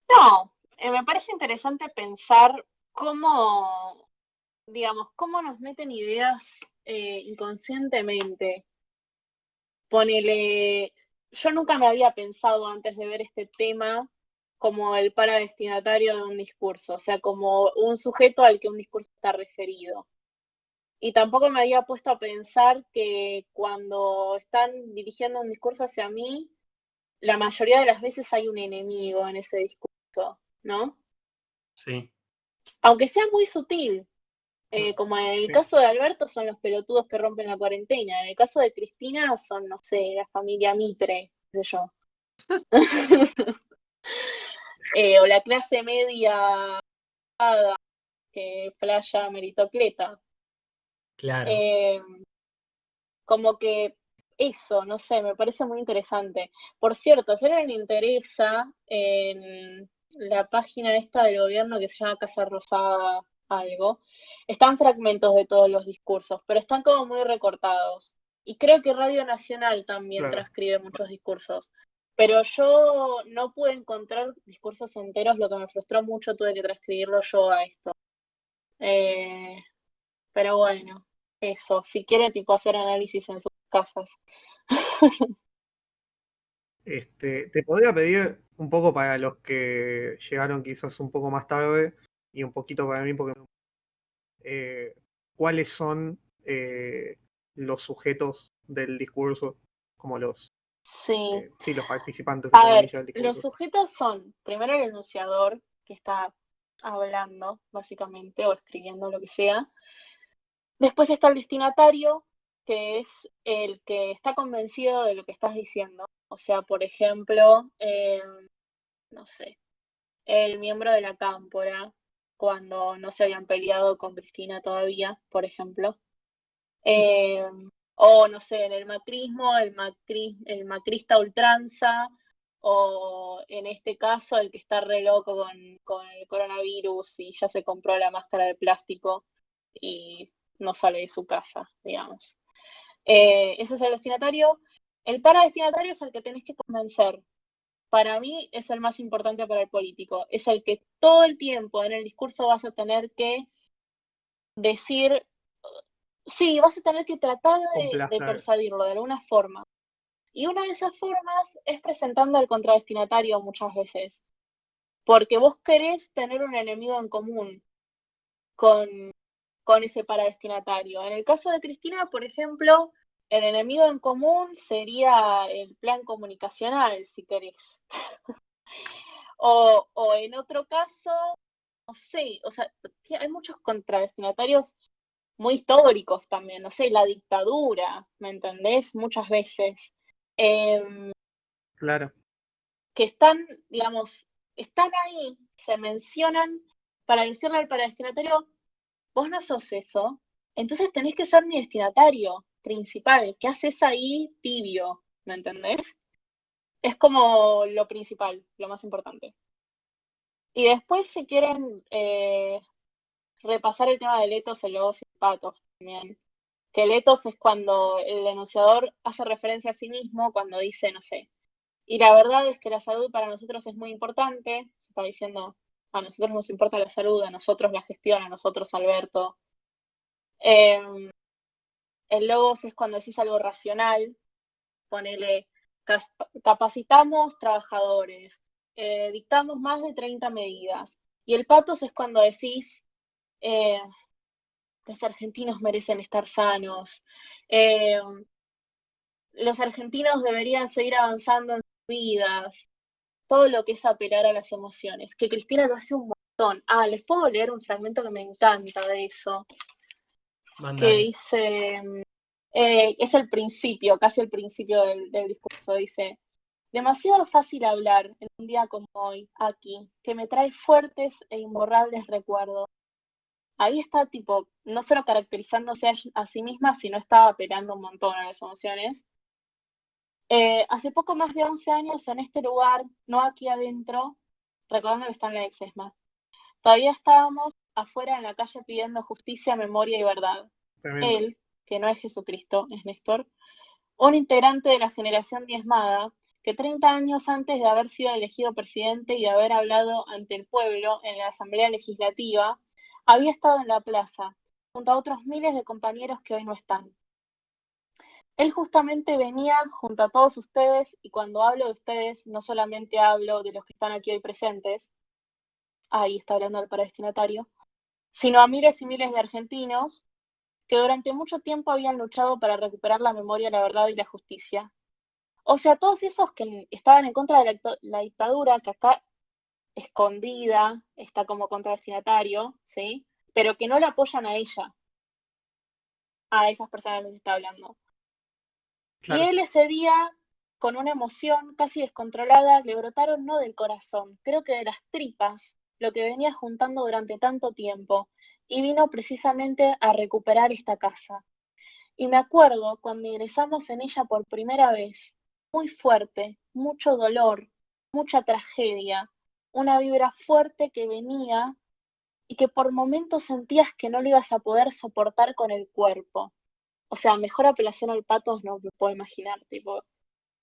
No, me parece interesante pensar cómo, digamos, cómo nos meten ideas inconscientemente. Ponele, yo nunca me había pensado antes de ver este tema como el paradestinatario de un discurso, o sea, como un sujeto al que un discurso está referido. Y tampoco me había puesto a pensar que cuando están dirigiendo un discurso hacia mí, la mayoría de las veces hay un enemigo en ese discurso, ¿no? Sí, Aunque sea muy sutil, como en el Sí. caso de Alberto son los pelotudos que rompen la cuarentena, en el caso de Cristina son, no sé, la familia Mitre, qué sé yo. O la clase media que playa meritocleta. claro. Eh, como que eso, no sé, me parece muy interesante. Por cierto, si a alguien le interesa, en la página esta del gobierno que se llama Casa Rosada algo, están fragmentos de todos los discursos, pero están como muy recortados. Y creo que Radio Nacional también Claro. transcribe muchos discursos. Pero yo no pude encontrar discursos enteros, lo que me frustró mucho, tuve que transcribirlo yo a esto. Eh, pero bueno, eso, si quieren tipo hacer análisis en sus casas. Te podría pedir un poco para los que llegaron quizás un poco más tarde y un poquito para mí, porque cuáles son los sujetos del discurso, como Sí. sí, los participantes, A entre ver, comillas, del los discurso. sujetos son primero el enunciador, que está hablando, básicamente, o escribiendo lo que sea. Después está el destinatario, que es el que está convencido de lo que estás diciendo. O sea, por ejemplo, no sé, el miembro de la cámpora, cuando no se habían peleado con Cristina todavía, por ejemplo. Eh, o no sé, en el macrismo, el macrista ultranza, o en este caso el que está re loco con el coronavirus y ya se compró la máscara de plástico y no sale de su casa, digamos. Ese es el destinatario. El paradestinatario es el que tenés que convencer. Para mí es el más importante para el político. Es el que todo el tiempo en el discurso vas a tener que decir, sí, vas a tener que tratar de Complacer. persuadirlo de alguna forma. Y una de esas formas es presentando al contradestinatario muchas veces. Porque vos querés tener un enemigo en común con, con ese paradestinatario. En el caso de Cristina, por ejemplo, el enemigo en común sería el plan comunicacional, si querés. O en otro caso, no sé, o sea, hay muchos contradestinatarios muy históricos también, no sé, la dictadura, ¿me entendés? Muchas veces. Eh, Claro. que están, digamos, están ahí, se mencionan para decirle al destinatario, vos no sos eso, entonces tenés que ser mi destinatario principal, ¿qué haces ahí tibio? ¿Me entendés? Es como lo principal, lo más importante. Y después, si quieren repasar el tema de letos, logos y patos también. Que el etos es cuando el enunciador hace referencia a sí mismo, cuando dice, no sé, y la verdad es que la salud para nosotros es muy importante, se está diciendo, a nosotros nos importa la salud, a nosotros la gestión, a nosotros Alberto. Eh, el logos es cuando decís algo racional, ponele, capacitamos trabajadores, dictamos más de 30 medidas. Y el patos es cuando decís, eh, los argentinos merecen estar sanos, eh, los argentinos deberían seguir avanzando en sus vidas, todo lo que es apelar a las emociones, que Cristina lo hace un montón. Ah, les puedo leer un fragmento que me encanta de eso, que Mándale. dice, es el principio, casi el principio del discurso, dice, demasiado fácil hablar en un día como hoy, aquí, que me trae fuertes e imborrables recuerdos. Ahí está, tipo, no solo caracterizándose a sí misma, sino está apelando un montón a las emociones. Hace poco más de 11 años en este lugar, no aquí adentro, recordando que está en la ex ESMA, todavía estábamos afuera en la calle pidiendo justicia, memoria y verdad. Tremendo. Él, que no es Jesucristo, es Néstor, un integrante de la generación diezmada, que 30 años antes de haber sido elegido presidente y de haber hablado ante el pueblo en la Asamblea Legislativa, había estado en la plaza, junto a otros miles de compañeros que hoy no están. Él justamente venía junto a todos ustedes, y cuando hablo de ustedes, no solamente hablo de los que están aquí hoy presentes, ahí está hablando el predestinatario, sino a miles y miles de argentinos que durante mucho tiempo habían luchado para recuperar la memoria, la verdad y la justicia. O sea, todos esos que estaban en contra de la dictadura, que acá escondida, está como contradestinatario, ¿sí? Pero que no la apoyan a ella, a esas personas les está hablando. Claro. Y él ese día, con una emoción casi descontrolada, le brotaron no del corazón, creo que de las tripas, lo que venía juntando durante tanto tiempo, y vino precisamente a recuperar esta casa. Y me acuerdo cuando ingresamos en ella por primera vez, muy fuerte, mucho dolor, mucha tragedia, una vibra fuerte que venía y que por momentos sentías que no lo ibas a poder soportar con el cuerpo. O sea, mejor apelación al patos no me puedo imaginar, tipo,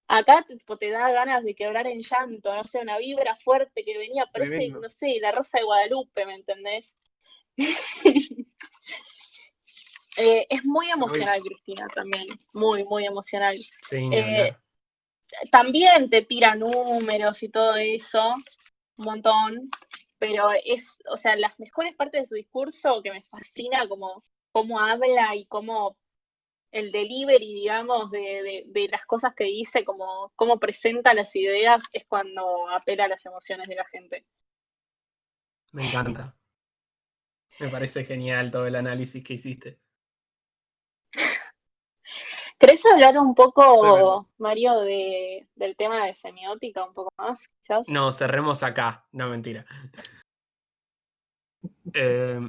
acá tipo, te da ganas de quebrar en llanto, no sé, una vibra fuerte que venía, parece, Tremendo. no sé, la Rosa de Guadalupe, ¿me entendés? Es muy Muy- emocional, Cristina, también, muy, muy emocional. Sí, ni Eh, hablar. También te tira números y todo eso, un montón, pero es, o sea, las mejores partes de su discurso que me fascina, como cómo habla y cómo el delivery, digamos, de las cosas que dice, como cómo presenta las ideas, es cuando apela a las emociones de la gente. Me encanta. Me parece genial todo el análisis que hiciste. ¿Querés hablar un Tremendo. poco, Mario, del tema de semiótica, un poco más, quizás? No, cerremos acá. No, mentira. Eh,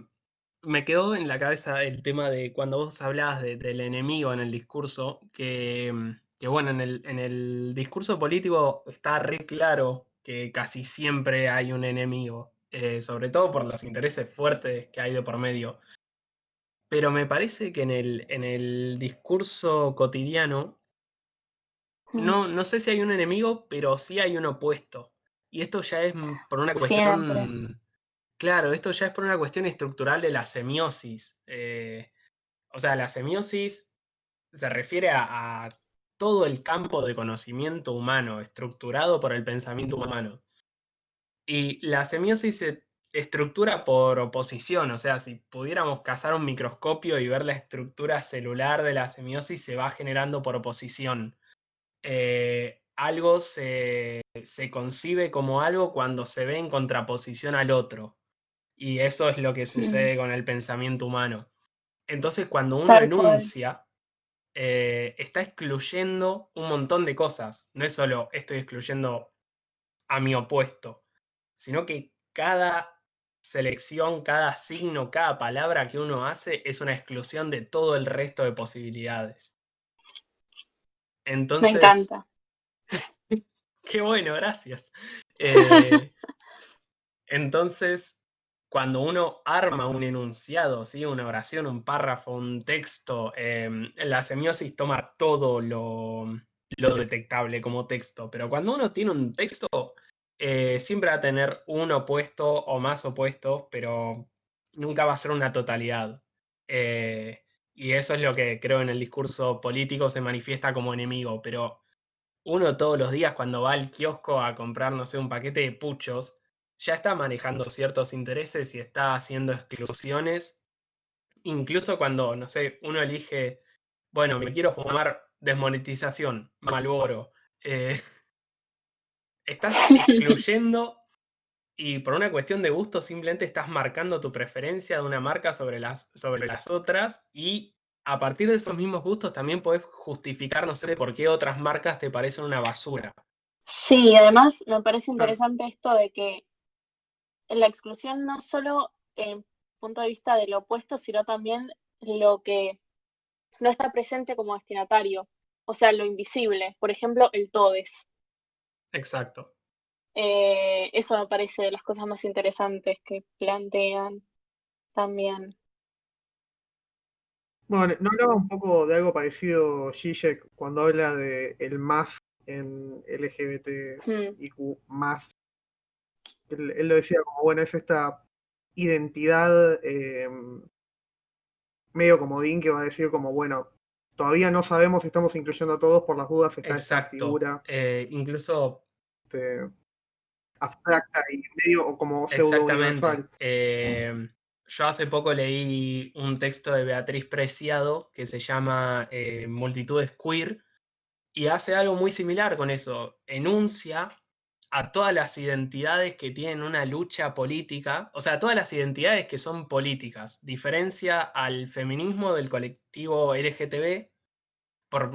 Me quedó en la cabeza el tema de cuando vos hablabas del enemigo en el discurso, que bueno, en el discurso político está re claro que casi siempre hay un enemigo, sobre todo por los intereses fuertes que hay de por medio. Pero me parece que en el discurso cotidiano, no sé si hay un enemigo, pero sí hay un opuesto. Y esto ya es por una Siempre. cuestión, claro, esto ya es por una cuestión estructural de la semiosis. O sea, la semiosis se refiere a todo el campo de conocimiento humano, estructurado por el pensamiento humano. Y la semiosis se estructura por oposición, o sea, si pudiéramos cazar un microscopio y ver la estructura celular de la semiosis, se va generando por oposición. Algo se concibe como algo cuando se ve en contraposición al otro. Y eso es lo que sucede con el pensamiento humano. Entonces, cuando uno Tal cual. enuncia, está excluyendo un montón de cosas. No es solo estoy excluyendo a mi opuesto, sino que cada selección, cada signo, cada palabra que uno hace es una exclusión de todo el resto de posibilidades. Me Entonces, encanta. qué bueno, gracias. Eh, entonces, cuando uno arma un enunciado, ¿sí? Una oración, un párrafo, un texto, la semiosis toma todo lo detectable como texto, pero cuando uno tiene un texto, siempre va a tener un opuesto o más opuestos, pero nunca va a ser una totalidad. Y eso es lo que creo en el discurso político se manifiesta como enemigo, pero uno todos los días cuando va al kiosco a comprar, no sé, un paquete de puchos, ya está manejando ciertos intereses y está haciendo exclusiones, incluso cuando, no sé, uno elige, bueno, me quiero fumar desmonetización, Marlboro, estás excluyendo y por una cuestión de gusto simplemente estás marcando tu preferencia de una marca sobre las otras y a partir de esos mismos gustos también podés justificar, no sé, por qué otras marcas te parecen una basura. Sí, además me parece Claro. interesante esto de que la exclusión no solo en punto de vista de lo opuesto, sino también lo que no está presente como destinatario, o sea, lo invisible, por ejemplo, el todes. Exacto. Eso me parece de las cosas más interesantes que plantean. también. Bueno, ¿no hablaba un poco de algo parecido Zizek cuando habla de el más en LGBTIQ más? Él lo decía como, bueno, es esta identidad medio comodín que va a decir como, bueno, todavía no sabemos si estamos incluyendo a todos, por las dudas está esta Exacto. figura Incluso, abstracta y medio como pseudo exactamente. universal. Yo hace poco leí un texto de Beatriz Preciado que se llama Multitudes Queer y hace algo muy similar con eso. Enuncia a todas las identidades que tienen una lucha política, o sea, a todas las identidades que son políticas. Diferencia al feminismo del colectivo LGTB por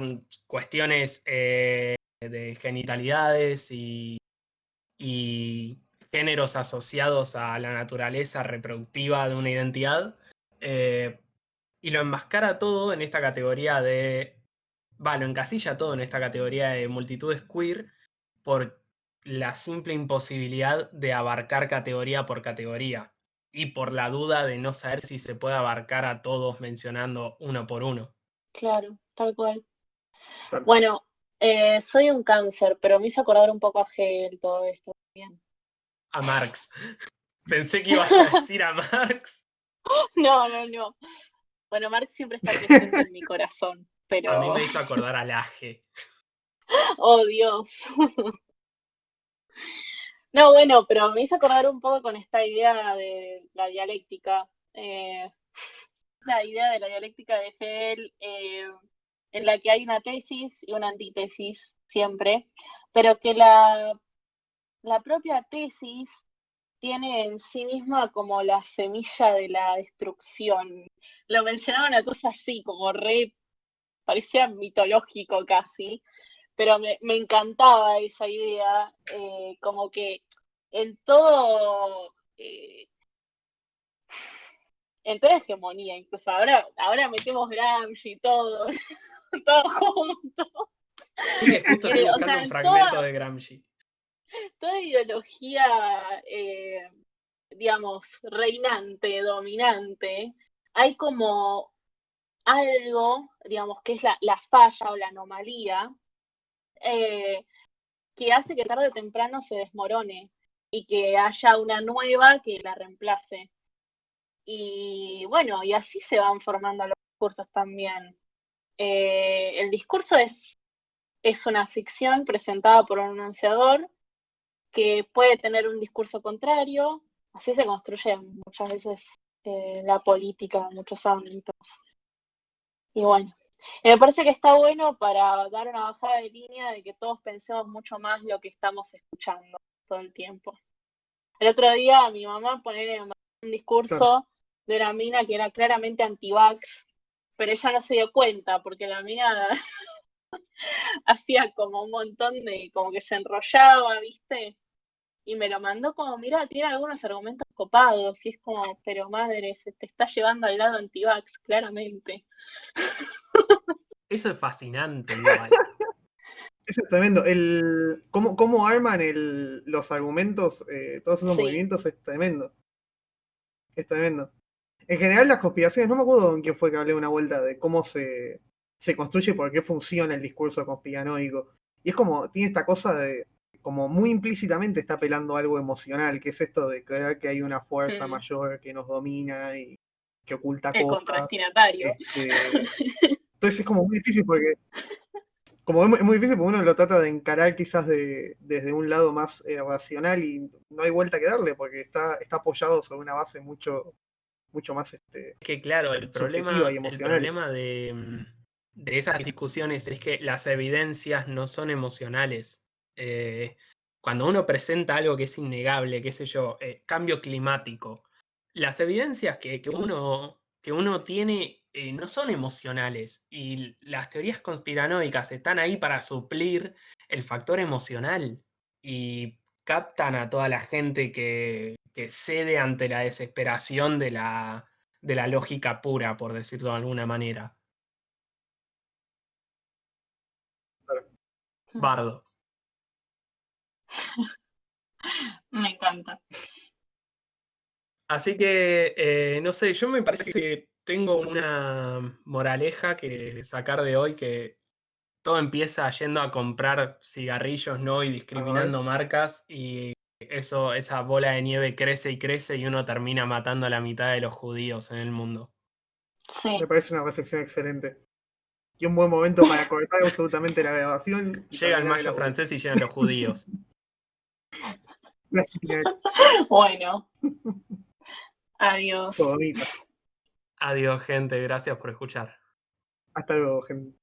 cuestiones de genitalidades y géneros asociados a la naturaleza reproductiva de una identidad, y lo enmascara todo en esta categoría lo encasilla todo en esta categoría de multitudes queer por la simple imposibilidad de abarcar categoría por categoría y por la duda de no saber si se puede abarcar a todos mencionando uno por uno. Claro, tal cual. Claro. Bueno, soy un cáncer, pero me hizo acordar un poco a Hegel todo esto también. A Marx. Pensé que ibas a decir a Marx. No, no, no. Bueno, Marx siempre está presente en mi corazón, A mí pero... me hizo acordar a Laje. Oh, Dios. No, bueno, pero me hizo acordar un poco con esta idea de la dialéctica. La idea de la dialéctica de Hegel, en la que hay una tesis y una antítesis siempre, pero que la propia tesis tiene en sí misma como la semilla de la destrucción. Lo mencionaba una cosa así, como parecía mitológico casi, pero me encantaba esa idea, como que en todo, en toda hegemonía, incluso ahora metemos Gramsci y todo, todo junto. Sí, que justo estoy O buscando sea, un en fragmento de Gramsci. toda ideología, digamos, reinante, dominante, hay como algo, digamos, que es la falla o la anomalía, eh, que hace que tarde o temprano se desmorone y que haya una nueva que la reemplace. Y bueno, y así se van formando los discursos también. El discurso es una ficción presentada por un enunciador que puede tener un discurso contrario. Así se construye muchas veces la política en muchos ámbitos. Y bueno, me parece que está bueno para dar una bajada de línea de que todos pensemos mucho más lo que estamos escuchando todo el tiempo. El otro día mi mamá ponía un discurso Claro. de una mina que era claramente anti-vax, pero ella no se dio cuenta porque la mina hacía como un montón de, como que se enrollaba, ¿viste? Y me lo mandó como, mira, tiene algunos argumentos copados, y es como, pero madre, se te está llevando al lado anti-vax, claramente. Eso es fascinante igual. Eso es tremendo. Cómo arman los argumentos, todos esos Sí. movimientos es tremendo. Es tremendo. En general las conspiraciones, no me acuerdo en quién fue que hablé una vuelta de cómo se construye y por qué funciona el discurso conspiranoico. Y es como, tiene esta cosa de, como muy implícitamente está apelando a algo emocional, que es esto de creer que hay una fuerza Mm. mayor que nos domina y que oculta El cosas. contradestinatario. Entonces es como muy difícil porque como es muy difícil porque uno lo trata de encarar quizás desde un lado más racional y no hay vuelta que darle porque está apoyado sobre una base mucho más Es que claro, subjetiva y el emocional. problema de esas discusiones es que las evidencias no son emocionales. Cuando uno presenta algo que es innegable, qué sé yo, cambio climático, las evidencias que uno tiene no son emocionales y las teorías conspiranoicas están ahí para suplir el factor emocional y captan a toda la gente que cede ante la desesperación de la lógica pura, por decirlo de alguna manera. Bardo. Me encanta. Así que, no sé, yo me parece que tengo una moraleja que sacar de hoy, que todo empieza yendo a comprar cigarrillos, ¿no? Y discriminando marcas, y esa bola de nieve crece y crece y uno termina matando a la mitad de los judíos en el mundo. Sí. Me parece una reflexión excelente. Y un buen momento para cortar absolutamente la grabación y Llega el terminar mayo audio. francés y llegan los judíos. Gracias, Pinel. Bueno, adiós. Sodomita. Adiós, gente, gracias por escuchar. Hasta luego, gente.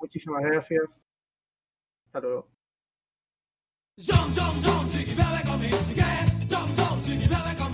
Muchísimas gracias. Hasta luego. Jump, jump, jump, jiggy belly, come here, jump, jump, jiggy belly, come